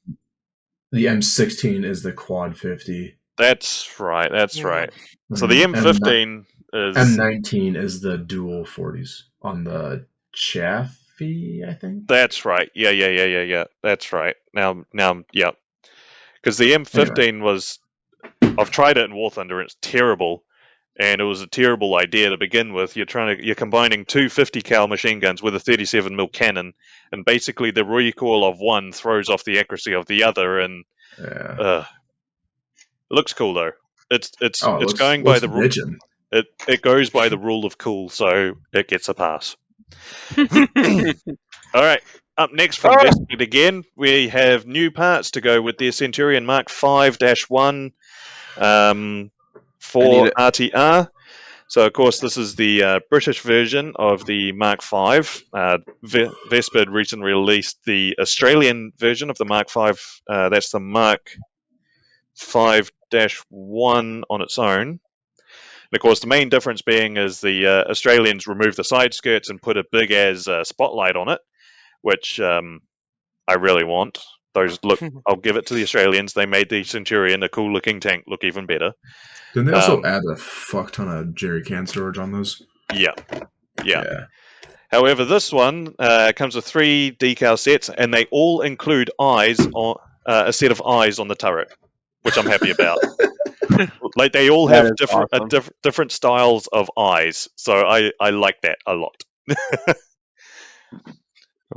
The M16 is the quad 50. That's right. That's Yeah. right. So the M15 is M19 is the dual 40s on the Chaffee, I think. That's right. Yeah. That's right. Now, yeah. Because the M15 was, I've tried it in War Thunder. It's terrible, and it was a terrible idea to begin with. You're combining two 50 cal machine guns with a 37 mil cannon, and basically the recoil of one throws off the accuracy of the other. And Yeah. it looks cool though. It's looks, going by looks the rule. bitchin'. It goes by the rule of cool, so it gets a pass. All right. Up next from Vespid again, we have new parts to go with the Centurion Mark 5-1 for RTR. So, of course, this is the British version of the Mark V. Vespid recently released the Australian version of the Mark V. That's the Mark 5-1 on its own. And of course, the main difference being is the Australians removed the side skirts and put a big as spotlight on it, which I really want. Those look. I'll give it to the Australians. They made the Centurion, a cool-looking tank, look even better. Didn't they also add a fuck ton of jerry can storage on those? Yeah. However, this one comes with 3 decal sets, and they all include eyes on a set of eyes on the turret, which I'm happy about. Like they all have different styles of eyes, so I like that a lot.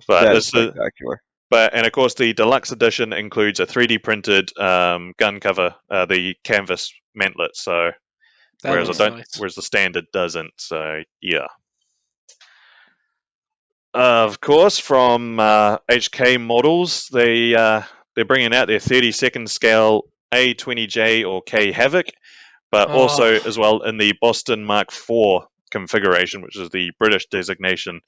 But That is spectacular. And of course, the deluxe edition includes a 3D printed gun cover, the canvas mantlet. So whereas the standard doesn't. So yeah. Of course, from HK Models, they're bringing out their 32nd scale A20J or K Havoc, but also as well in the Boston Mark IV configuration, which is the British designation.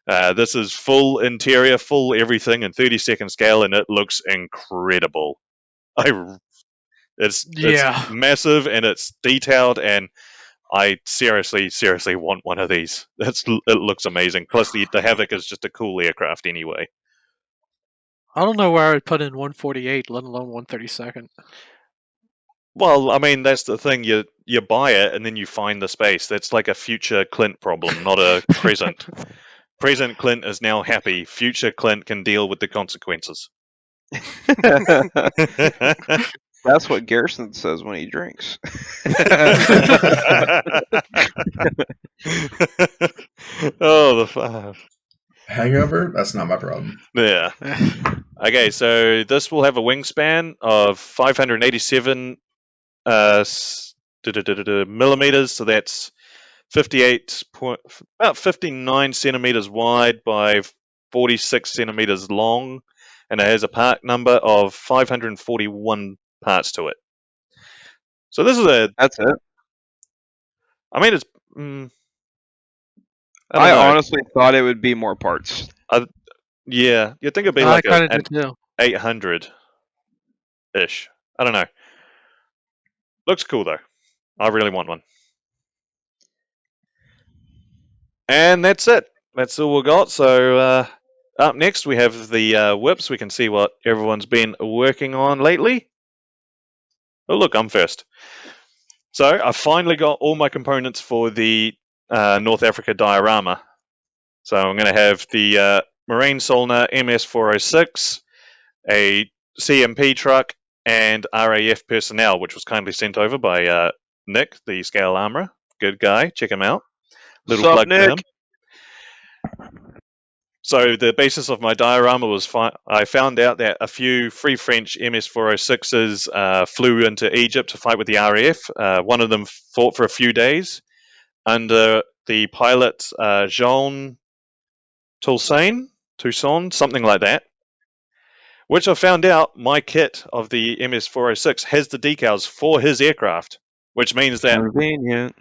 This is full interior, full everything in 32nd scale, and it looks incredible. It's massive and it's detailed, and I seriously want one of these. It looks amazing. Plus, the Havoc is just a cool aircraft anyway. I don't know where I would put in 148, let alone 132nd. Well, I mean, that's the thing. You buy it and then you find the space. That's like a future Clint problem, not a present. Present Clint is now happy. Future Clint can deal with the consequences. That's what Garrison says when he drinks. Oh, hangover? That's not my problem. Yeah. Okay, so this will have a wingspan of 587 millimeters. So that's about 59 centimeters wide by 46 centimeters long, and it has a part number of 541 parts to it. So this is That's it. I mean, it's. I honestly thought it would be more parts. Yeah, you'd think it'd be like an 800-ish. I don't know. Looks cool though. I really want one. And that's it. That's all we got. So up next we have the whips. We can see what everyone's been working on lately. Oh, look, I'm first. So I finally got all my components for the North Africa diorama. So I'm going to have the Marine Solna MS406, a CMP truck, and RAF personnel, which was kindly sent over by Nick, the scale armorer. Good guy. Check him out. Little Sup, plug Nick? for him. So the basis of my diorama was I found out that a few Free French MS406s flew into Egypt to fight with the RAF. One of them fought for a few days under the pilot Jean Toussaint, something like that. Which I found out my kit of the MS406 has the decals for his aircraft, which means that Convenient.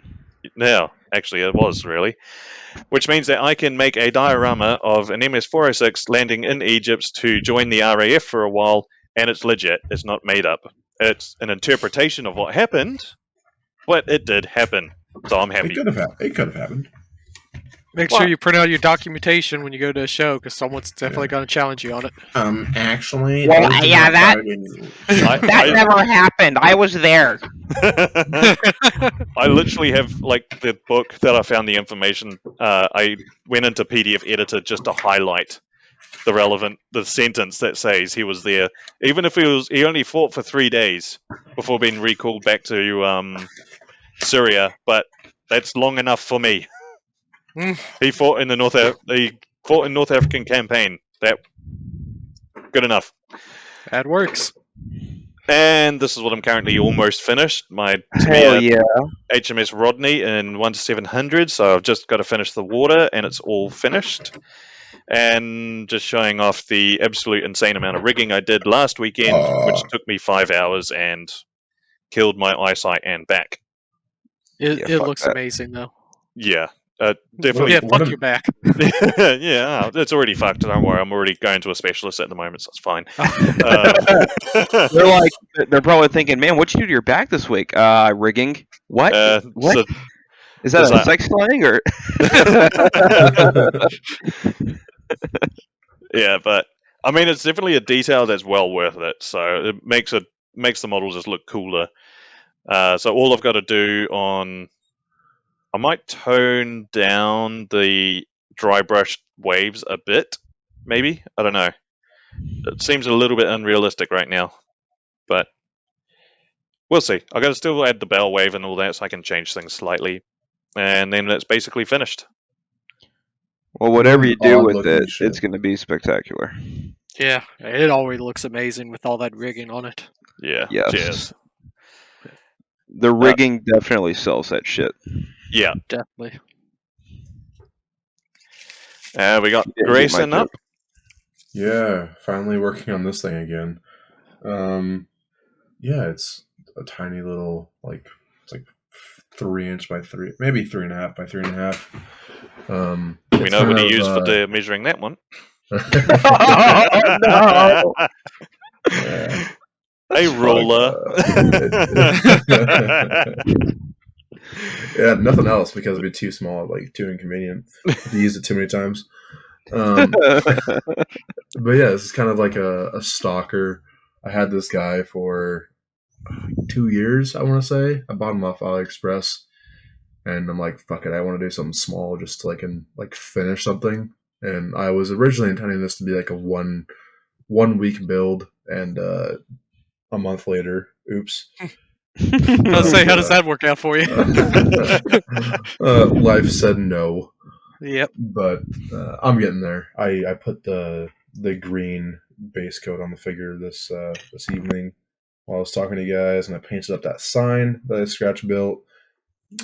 no, actually it was really. Which means that I can make a diorama of an MS-406 landing in Egypt to join the RAF for a while, and it's legit. It's not made up. It's an interpretation of what happened, but it did happen. So I'm happy. It could have happened. Make sure you print out your documentation when you go to a show, because someone's definitely going to challenge you on it. Actually, Well, those did yeah, not that- violate any- That never happened. I was there. I literally have like the book that I found the information. I went into PDF editor just to highlight the sentence that says he was there, even if he only fought for 3 days before being recalled back to Syria. But that's long enough for me. He fought in the North African campaign. That good enough. That works. And this is what I'm currently almost finished. My Hell yeah. HMS Rodney in 1-700, so I've just got to finish the water, and it's all finished. And just showing off the absolute insane amount of rigging I did last weekend, which took me 5 hours and killed my eyesight and back. It looks amazing, though. Yeah, definitely. Yeah, fuck your back. Yeah, it's already fucked. Don't worry, I'm already going to a specialist at the moment, so it's fine. They're probably thinking, man, what'd you do to your back this week? Rigging. What? What? So, Is that a sex slang or? yeah, but I mean, it's definitely a detail that's well worth it. So it makes the model just look cooler. So all I've got to do I might tone down the dry brush waves a bit, maybe. I don't know. It seems a little bit unrealistic right now, but we'll see. I got to still add the bell wave and all that, so I can change things slightly, and then it's basically finished. Well, whatever you do with Odd-looking it, shit. it's going to be spectacular. Yeah, it always looks amazing with all that rigging on it. Yeah. Yes. Cheers. The rigging definitely sells that shit. Yeah. Definitely. We got Yeah, Grayson my up. Yeah, finally working on this thing again. Yeah, it's a tiny little it's like 3 inch by 3, maybe 3.5 by 3.5. We know what he used for the measuring that one. Oh, no. Yeah. A ruler. Yeah, nothing else because it'd be too small, like too inconvenient. You used it too many times. But yeah, this is kind of like a stalker. I had this guy for 2 years, I want to say. I bought him off AliExpress, and I'm like, fuck it, I want to do something small just to like finish something. And I was originally intending this to be like a one week build, and a month later, oops. Let's say, how does that work out for you? Life said no. Yep. But I'm getting there. I put the green base coat on the figure this evening while I was talking to you guys, and I painted up that sign that I scratch built.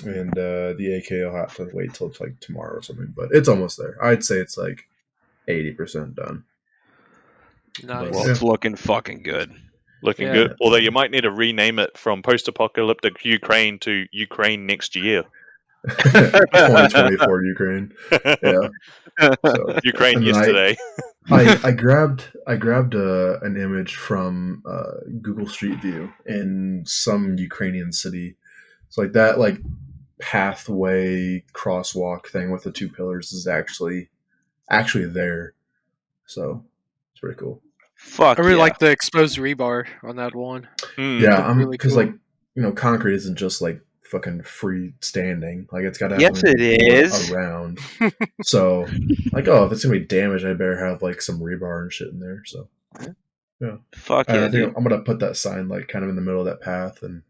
And the AK will have to wait till it's like tomorrow or something, but it's almost there. I'd say it's like 80% done. Nice. Well, it's looking fucking good. Looking good. Although you might need to rename it from post-apocalyptic Ukraine to Ukraine next year. 2024 Ukraine. Yeah. So, Ukraine yesterday. I grabbed an image from Google Street View in some Ukrainian city. It's like that. Like pathway crosswalk thing with the two pillars is actually there. So it's pretty cool. Fuck I really yeah. like the exposed rebar on that one. Yeah, Looked really because cool. like concrete isn't just like fucking freestanding. Like it's got to have Yes, something it going is. around. So like, oh, if it's gonna be damaged, I better have like some rebar and shit in there. So yeah, Fuck yeah, I think dude. I'm gonna put that sign like kind of in the middle of that path, and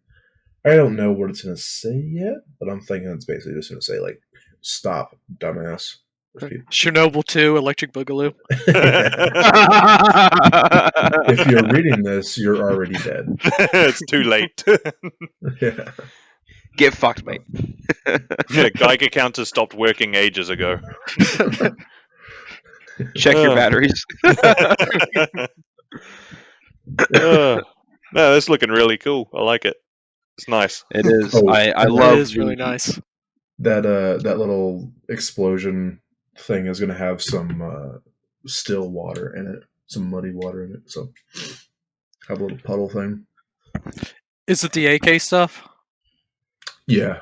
I don't know what it's gonna say yet, but I'm thinking it's basically just gonna say like, "Stop, dumbass." Chernobyl 2, Electric Boogaloo. If you're reading this, you're already dead. It's too late. Yeah. Get fucked, mate. Yeah, Geiger counter stopped working ages ago. Check your batteries. No, that's looking really cool. I like it. It's nice. It is. Oh, I It love is really nice. that little explosion thing is going to have some still water in it, some muddy water in it. So have a little puddle thing. Is it the AK stuff? Yeah.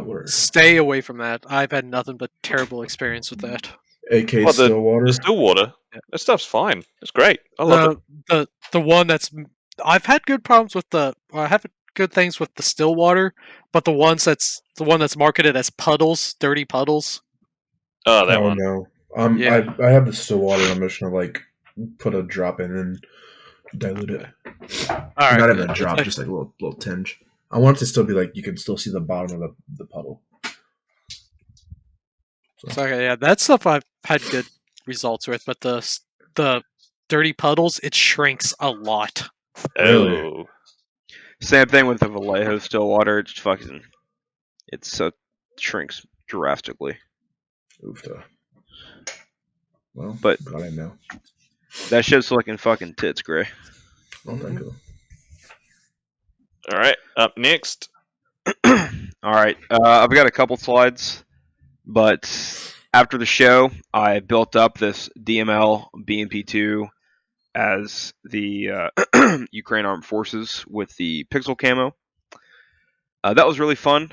Where Stay away from that. I've had nothing but terrible experience with that. AK Well, still water? The still water. Yeah. That stuff's fine. It's great. I love it. The one that's I've had good problems with I have good things with the still water, but the one that's marketed as puddles, dirty puddles. Oh, that one. No. Yeah. I have the still water. I'm just gonna like put a drop in and dilute it. All right. Not even a drop, just like a little tinge. I want it to still be like you can still see the bottom of the puddle. So okay, yeah, that stuff I've had good results with, but the dirty puddles, it shrinks a lot. Really? Oh. Same thing with the Vallejo still water. It's shrinks drastically. Oofta. Well, But glad I know. that shit's looking fucking tits, Gray. Well, thank you. All right. Up next. All right. I've got a couple slides, but after the show, I built up this DML BMP2 as the Ukraine Armed Forces with the pixel camo. That was really fun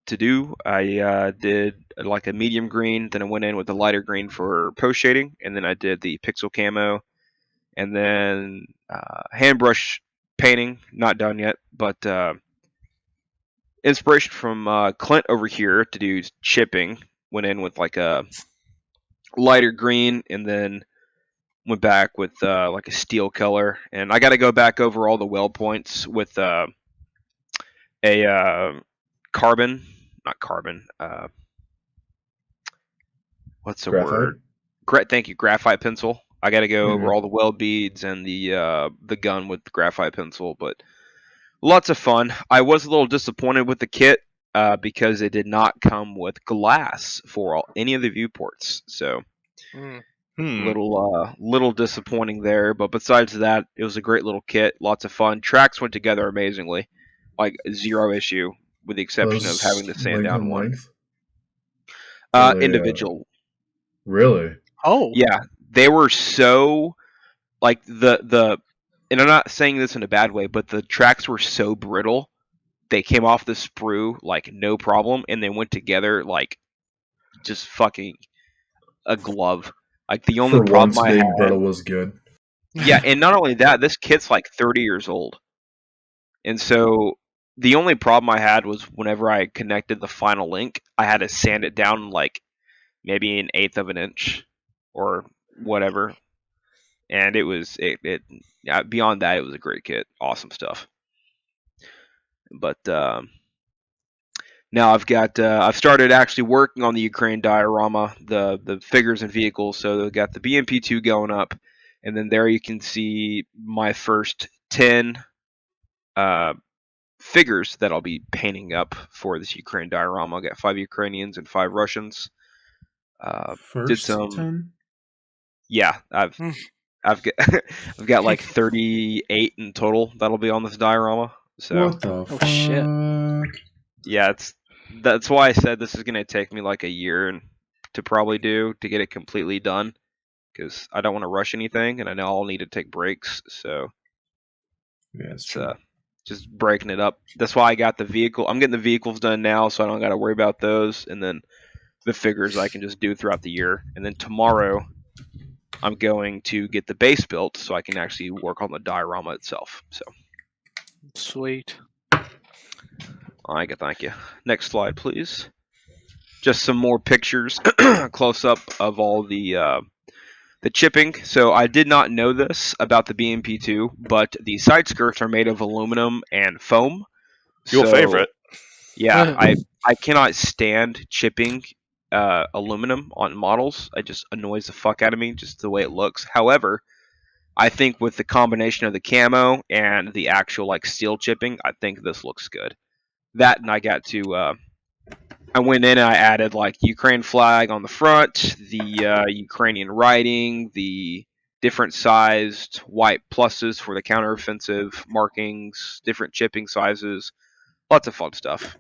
to do. I did like a medium green, then I went in with the lighter green for post shading, and then I did the pixel camo, and then hand brush painting, not done yet, but inspiration from Clint over here to do chipping. Went in with like a lighter green, and then went back with like a steel color. And I got to go back over all the weld points with a carbon, not carbon. What's the word? Thank you, graphite pencil. I got to go over all the weld beads and the gun with the graphite pencil, but lots of fun. I was a little disappointed with the kit because it did not come with glass for any of the viewports. So little disappointing there. But besides that, it was a great little kit. Lots of fun. Tracks went together amazingly, like zero issue, with the exception of having the sand down one. Individual. Really? Oh. Yeah, they were so like the. And I'm not saying this in a bad way, but the tracks were so brittle. They came off the sprue like no problem, and they went together like just fucking a glove. Like the only problem I had, brittle was good. Yeah, and not only that, this kit's like 30 years old, and so the only problem I had was whenever I connected the final link, I had to sand it down like maybe an eighth of an inch or whatever, and it was beyond that, it was a great kit, awesome stuff. But now I've started actually working on the Ukraine diorama, the figures and vehicles. So they've got the BMP2 going up, and then there you can see my first 10 figures that I'll be painting up for this Ukraine diorama. I got 5 Ukrainians and 5 Russians. First 10? Yeah, I've got like 38 in total that'll be on this diorama. So what the fuck? Shit. Yeah, that's why I said this is gonna take me like a year to probably do to get it completely done, because I don't want to rush anything, and I know I'll need to take breaks. So yeah, it's true. just breaking it up. That's why I got the vehicle. I'm getting the vehicles done now, so I don't got to worry about those. And then the figures I can just do throughout the year. And then tomorrow, I'm going to get the base built so I can actually work on the diorama itself. So Sweet. thank you. Next slide, please. Just some more pictures, close up of all the chipping. So I did not know this about the BMP2, but the side skirts are made of aluminum and foam. Your favorite. Yeah, I cannot stand chipping aluminum on models. It just annoys the fuck out of me, just the way it looks. However, I think with the combination of the camo and the actual like steel chipping, I think this looks good. That and I got to I went in and I added like Ukraine flag on the front, the Ukrainian writing, the different sized white pluses for the counteroffensive markings, different chipping sizes, lots of fun stuff.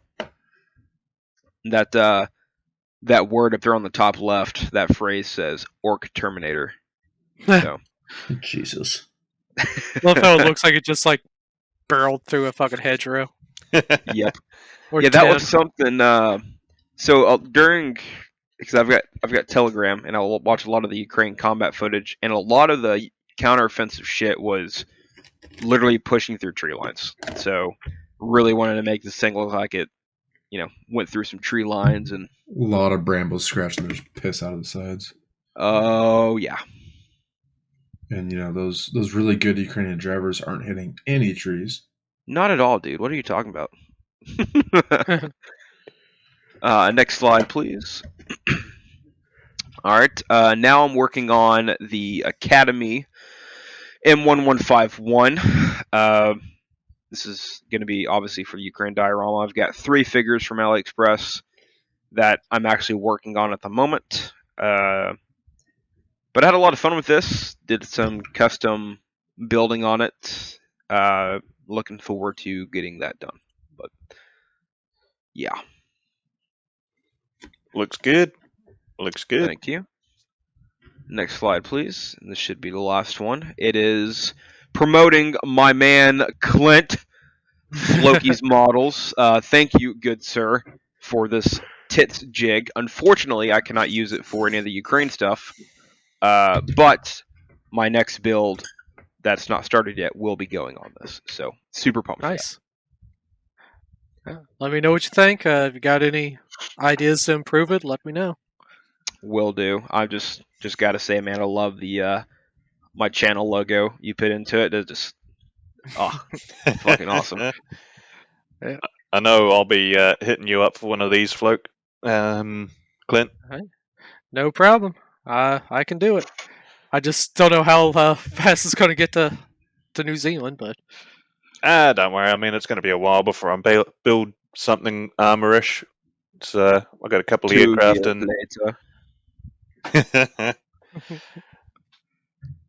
That word up there on the top left, that phrase says "Orc Terminator." So. Jesus. Love how it looks like it just like barreled through a fucking hedgerow. Yep. Or Yeah, that 10. was something. So during, because I've got Telegram and I'll watch a lot of the Ukraine combat footage, and a lot of the counteroffensive shit was literally pushing through tree lines. So really wanted to make this thing look like it, went through some tree lines and. A lot of brambles scratching their piss out of the sides. Oh yeah. And those really good Ukrainian drivers aren't hitting any trees. Not at all, dude. What are you talking about? Next slide, please. All right. Now I'm working on the Academy M1151. This is going to be obviously for the Ukraine diorama. I've got 3 figures from AliExpress that I'm actually working on at the moment. But I had a lot of fun with this. Did some custom building on it. Looking forward to getting that done. But yeah. Looks good. Looks good. Thank you. Next slide, please. And this should be the last one. It is promoting my man Clint, Floki's models. Thank you, good sir, for this tits jig. Unfortunately, I cannot use it for any of the Ukraine stuff. But my next build that's not started yet will be going on this. So super pumped. Nice. Let me know what you think. If you got any ideas to improve it, let me know. Will do. I just gotta say, man, I love the my channel logo you put into it. It's just fucking awesome. I know I'll be hitting you up for one of these, Floki. Clint. No problem. I can do it. I just don't know how fast it's going to get to New Zealand, but Don't worry. I mean, it's going to be a while before I build something armorish. So I've got a couple of aircraft and.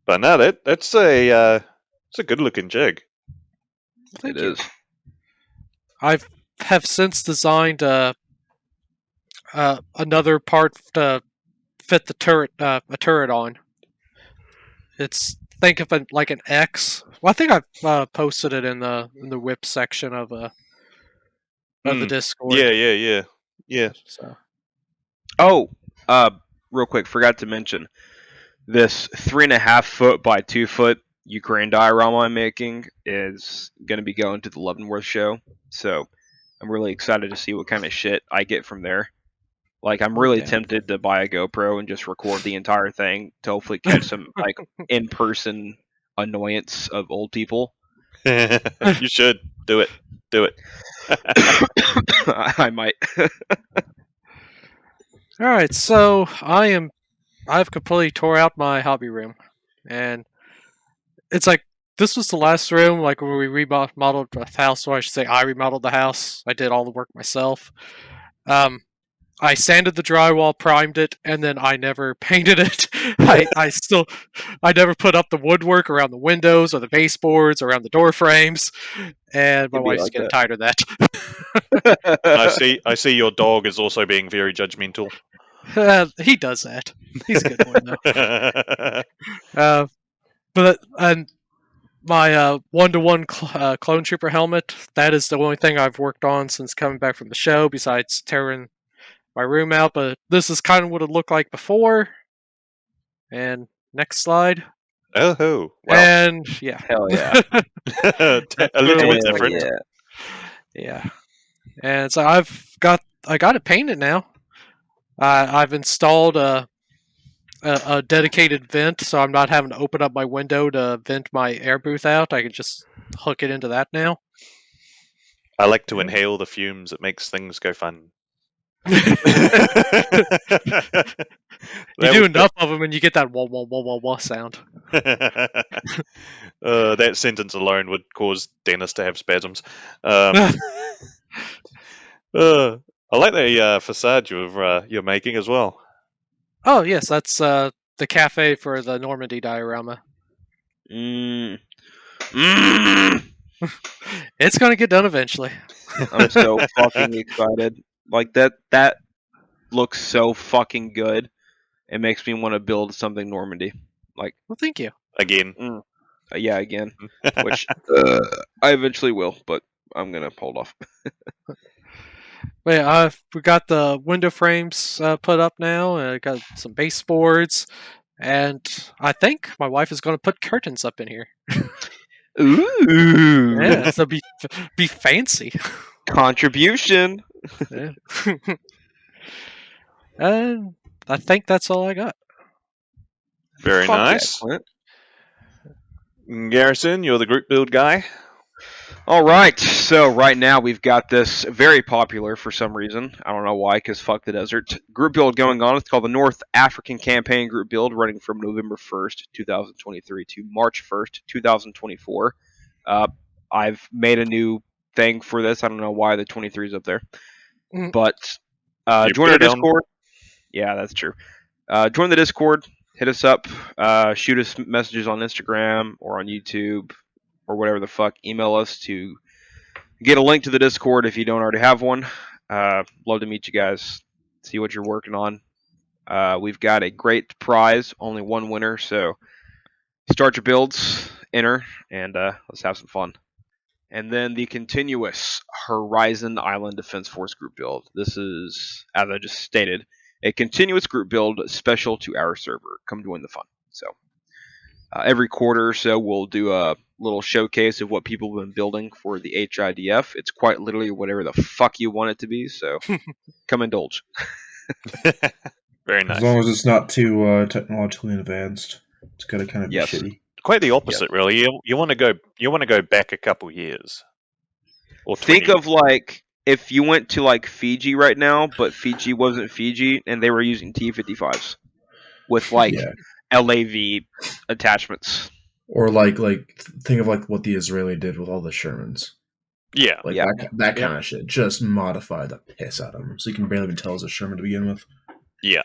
But no, that's it's a good looking jig. Thank It you. is. I have since designed another part to fit the turret, a turret on. Think of it like an X. Well, I think I posted it in the whip section of the Discord. Yeah. So. Oh, real quick, forgot to mention this 3.5 foot by 2 foot Ukraine diorama I'm making is going to be going to the Leavenworth show. So I'm really excited to see what kind of shit I get from there. Like, I'm really tempted to buy a GoPro and just record the entire thing to hopefully catch some like in-person annoyance of old people. You should do it. Do it. I might. All right, so I've completely tore out my hobby room, and it's like this was the last room like where we remodeled the house, or I should say I remodeled the house. I did all the work myself. I sanded the drywall, primed it, and then I never painted it. I never put up the woodwork around the windows or the baseboards, around the door frames, and my It'd be wife's like getting that. tired of that. I see your dog is also being very judgmental. He does that. He's a good boy though. But my one-to-one clone trooper helmet. That is the only thing I've worked on since coming back from the show, besides tearing my room out. But this is kind of what it looked like before. And next slide. Oh, wow. And yeah, Hell yeah. A little bit Hell different. yeah. yeah. And so I got it painted now. I've installed a dedicated vent, so I'm not having to open up my window to vent my air booth out. I can just hook it into that now. I like to inhale the fumes. It makes things go fun. You do enough of them, and you get that wah wah wah wah wah sound. That sentence alone would cause Dennis to have spasms. I like the facade you're making as well. Oh yes, that's the cafe for the Normandy diorama. Mm. It's gonna get done eventually. I'm so fucking excited. Like that looks so fucking good. It makes me want to build something Normandy. Like, Well, thank you. Again. yeah, again, which I eventually will, but I'm gonna hold off. But yeah, we got the window frames put up now, and I got some baseboards, and I think my wife is going to put curtains up in here. Ooh, Yeah, so be fancy. contribution. Yeah. And I think that's all I got. Very Fuck yeah, nice. Clint. Garrison, you're the group build guy. All right, so right now we've got this very popular for some reason. I don't know why, because fuck the desert. Group build going on. It's called the North African Campaign Group Build, running from November 1st, 2023 to March 1st, 2024. I've made a new thing for this. I don't know why the 23 is up there. But You join put our it down. Discord. Yeah, that's true. Join the Discord. Hit us up. Shoot us messages on Instagram or on YouTube or whatever the fuck. Email us to get a link to the Discord if you don't already have one. Love to meet you guys. See what you're working on. We've got a great prize. Only one winner. So start your builds, enter, and let's have some fun. And then the continuous Horizon Island Defense Force group build. This is, as I just stated, a continuous group build special to our server. Come join the fun. So every quarter or so, we'll do a little showcase of what people have been building for the HIDF. It's quite literally whatever the fuck you want it to be. So come indulge. Very nice. As long as it's not too technologically advanced, it's got to kind of be Yes. shitty. Quite the opposite, really. You want to go back a couple years. Or Think 20. of like if you went to like Fiji right now, but Fiji wasn't Fiji, and they were using T-55s with like Yeah. LAV attachments. Or like think of like what the Israeli did with all the Shermans. Yeah. Like Yeah. that kind of shit. Just modify the piss out of them, so you can barely even tell it's a Sherman to begin with. Yeah.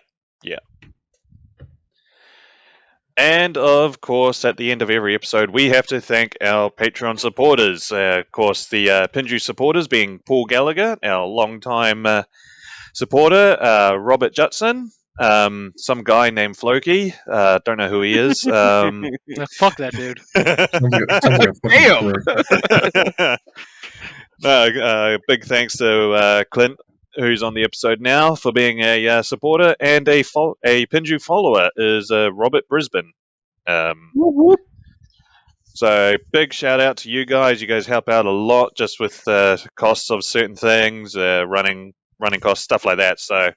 And of course, at the end of every episode, we have to thank our Patreon supporters. Of course, the Pinju supporters being Paul Gallagher, our longtime supporter, Robert Jutson, some guy named Floki. Don't know who he is. Fuck that dude. Sounds like a fucking Big thanks to Clint, who's on the episode now, for being a supporter, and a Pinju follower is Robert Brisbane. So big shout out to you guys. You guys help out a lot just with costs of certain things, running costs, stuff like that. So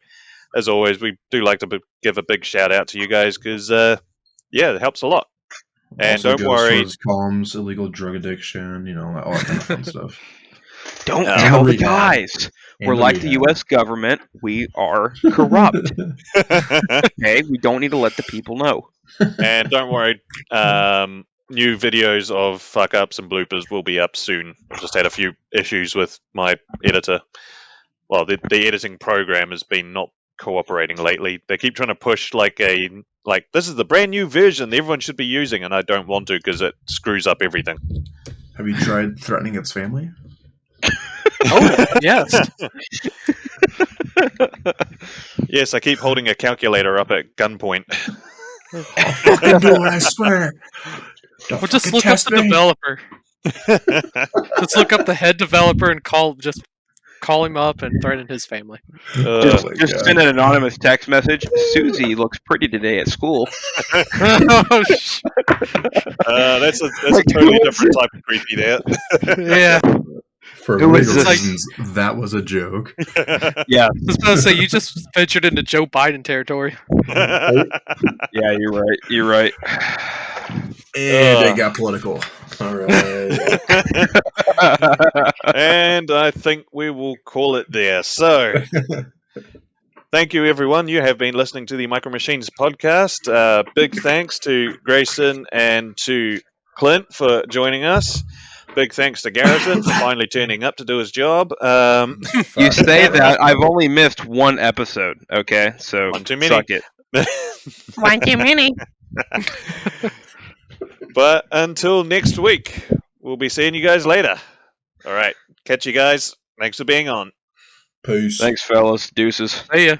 as always, we do like to give a big shout out to you guys because it helps a lot. And also don't goes worry. towards Calm's illegal drug addiction, all that kind of fun stuff. Don't No. tell the Rehab. guys. We're like the U.S. government. We are corrupt. Okay, we don't need to let the people know. And don't worry, new videos of fuck ups and bloopers will be up soon. I've just had a few issues with my editor. Well, the editing program has been not cooperating lately. They keep trying to push like this is the brand new version that everyone should be using, and I don't want to because it screws up everything. Have you tried threatening its family? Oh yes. Yes, I keep holding a calculator up at gunpoint. Fucking do it, I swear. We'll just look up the developer. Let's look up the head developer and call him up and threaten his family. Just send an anonymous text message. Susie looks pretty today at school. Oh, that's a totally different type of creepy there. Yeah. For Who is legal this? reasons, that was a joke. Yeah, I was about to say, you just ventured into Joe Biden territory. yeah, you're right. And it got political. All right. And I think we will call it there. So, thank you, everyone. You have been listening to the Micro Machines podcast. Big thanks to Grayson and to Clint for joining us. Big thanks to Garrison for finally turning up to do his job. You say that I've only missed one episode. Okay, so One too many. suck it. One too many. But until next week, we'll be seeing you guys later. All right. Catch you guys. Thanks for being on. Peace. Thanks, fellas. Deuces. See ya.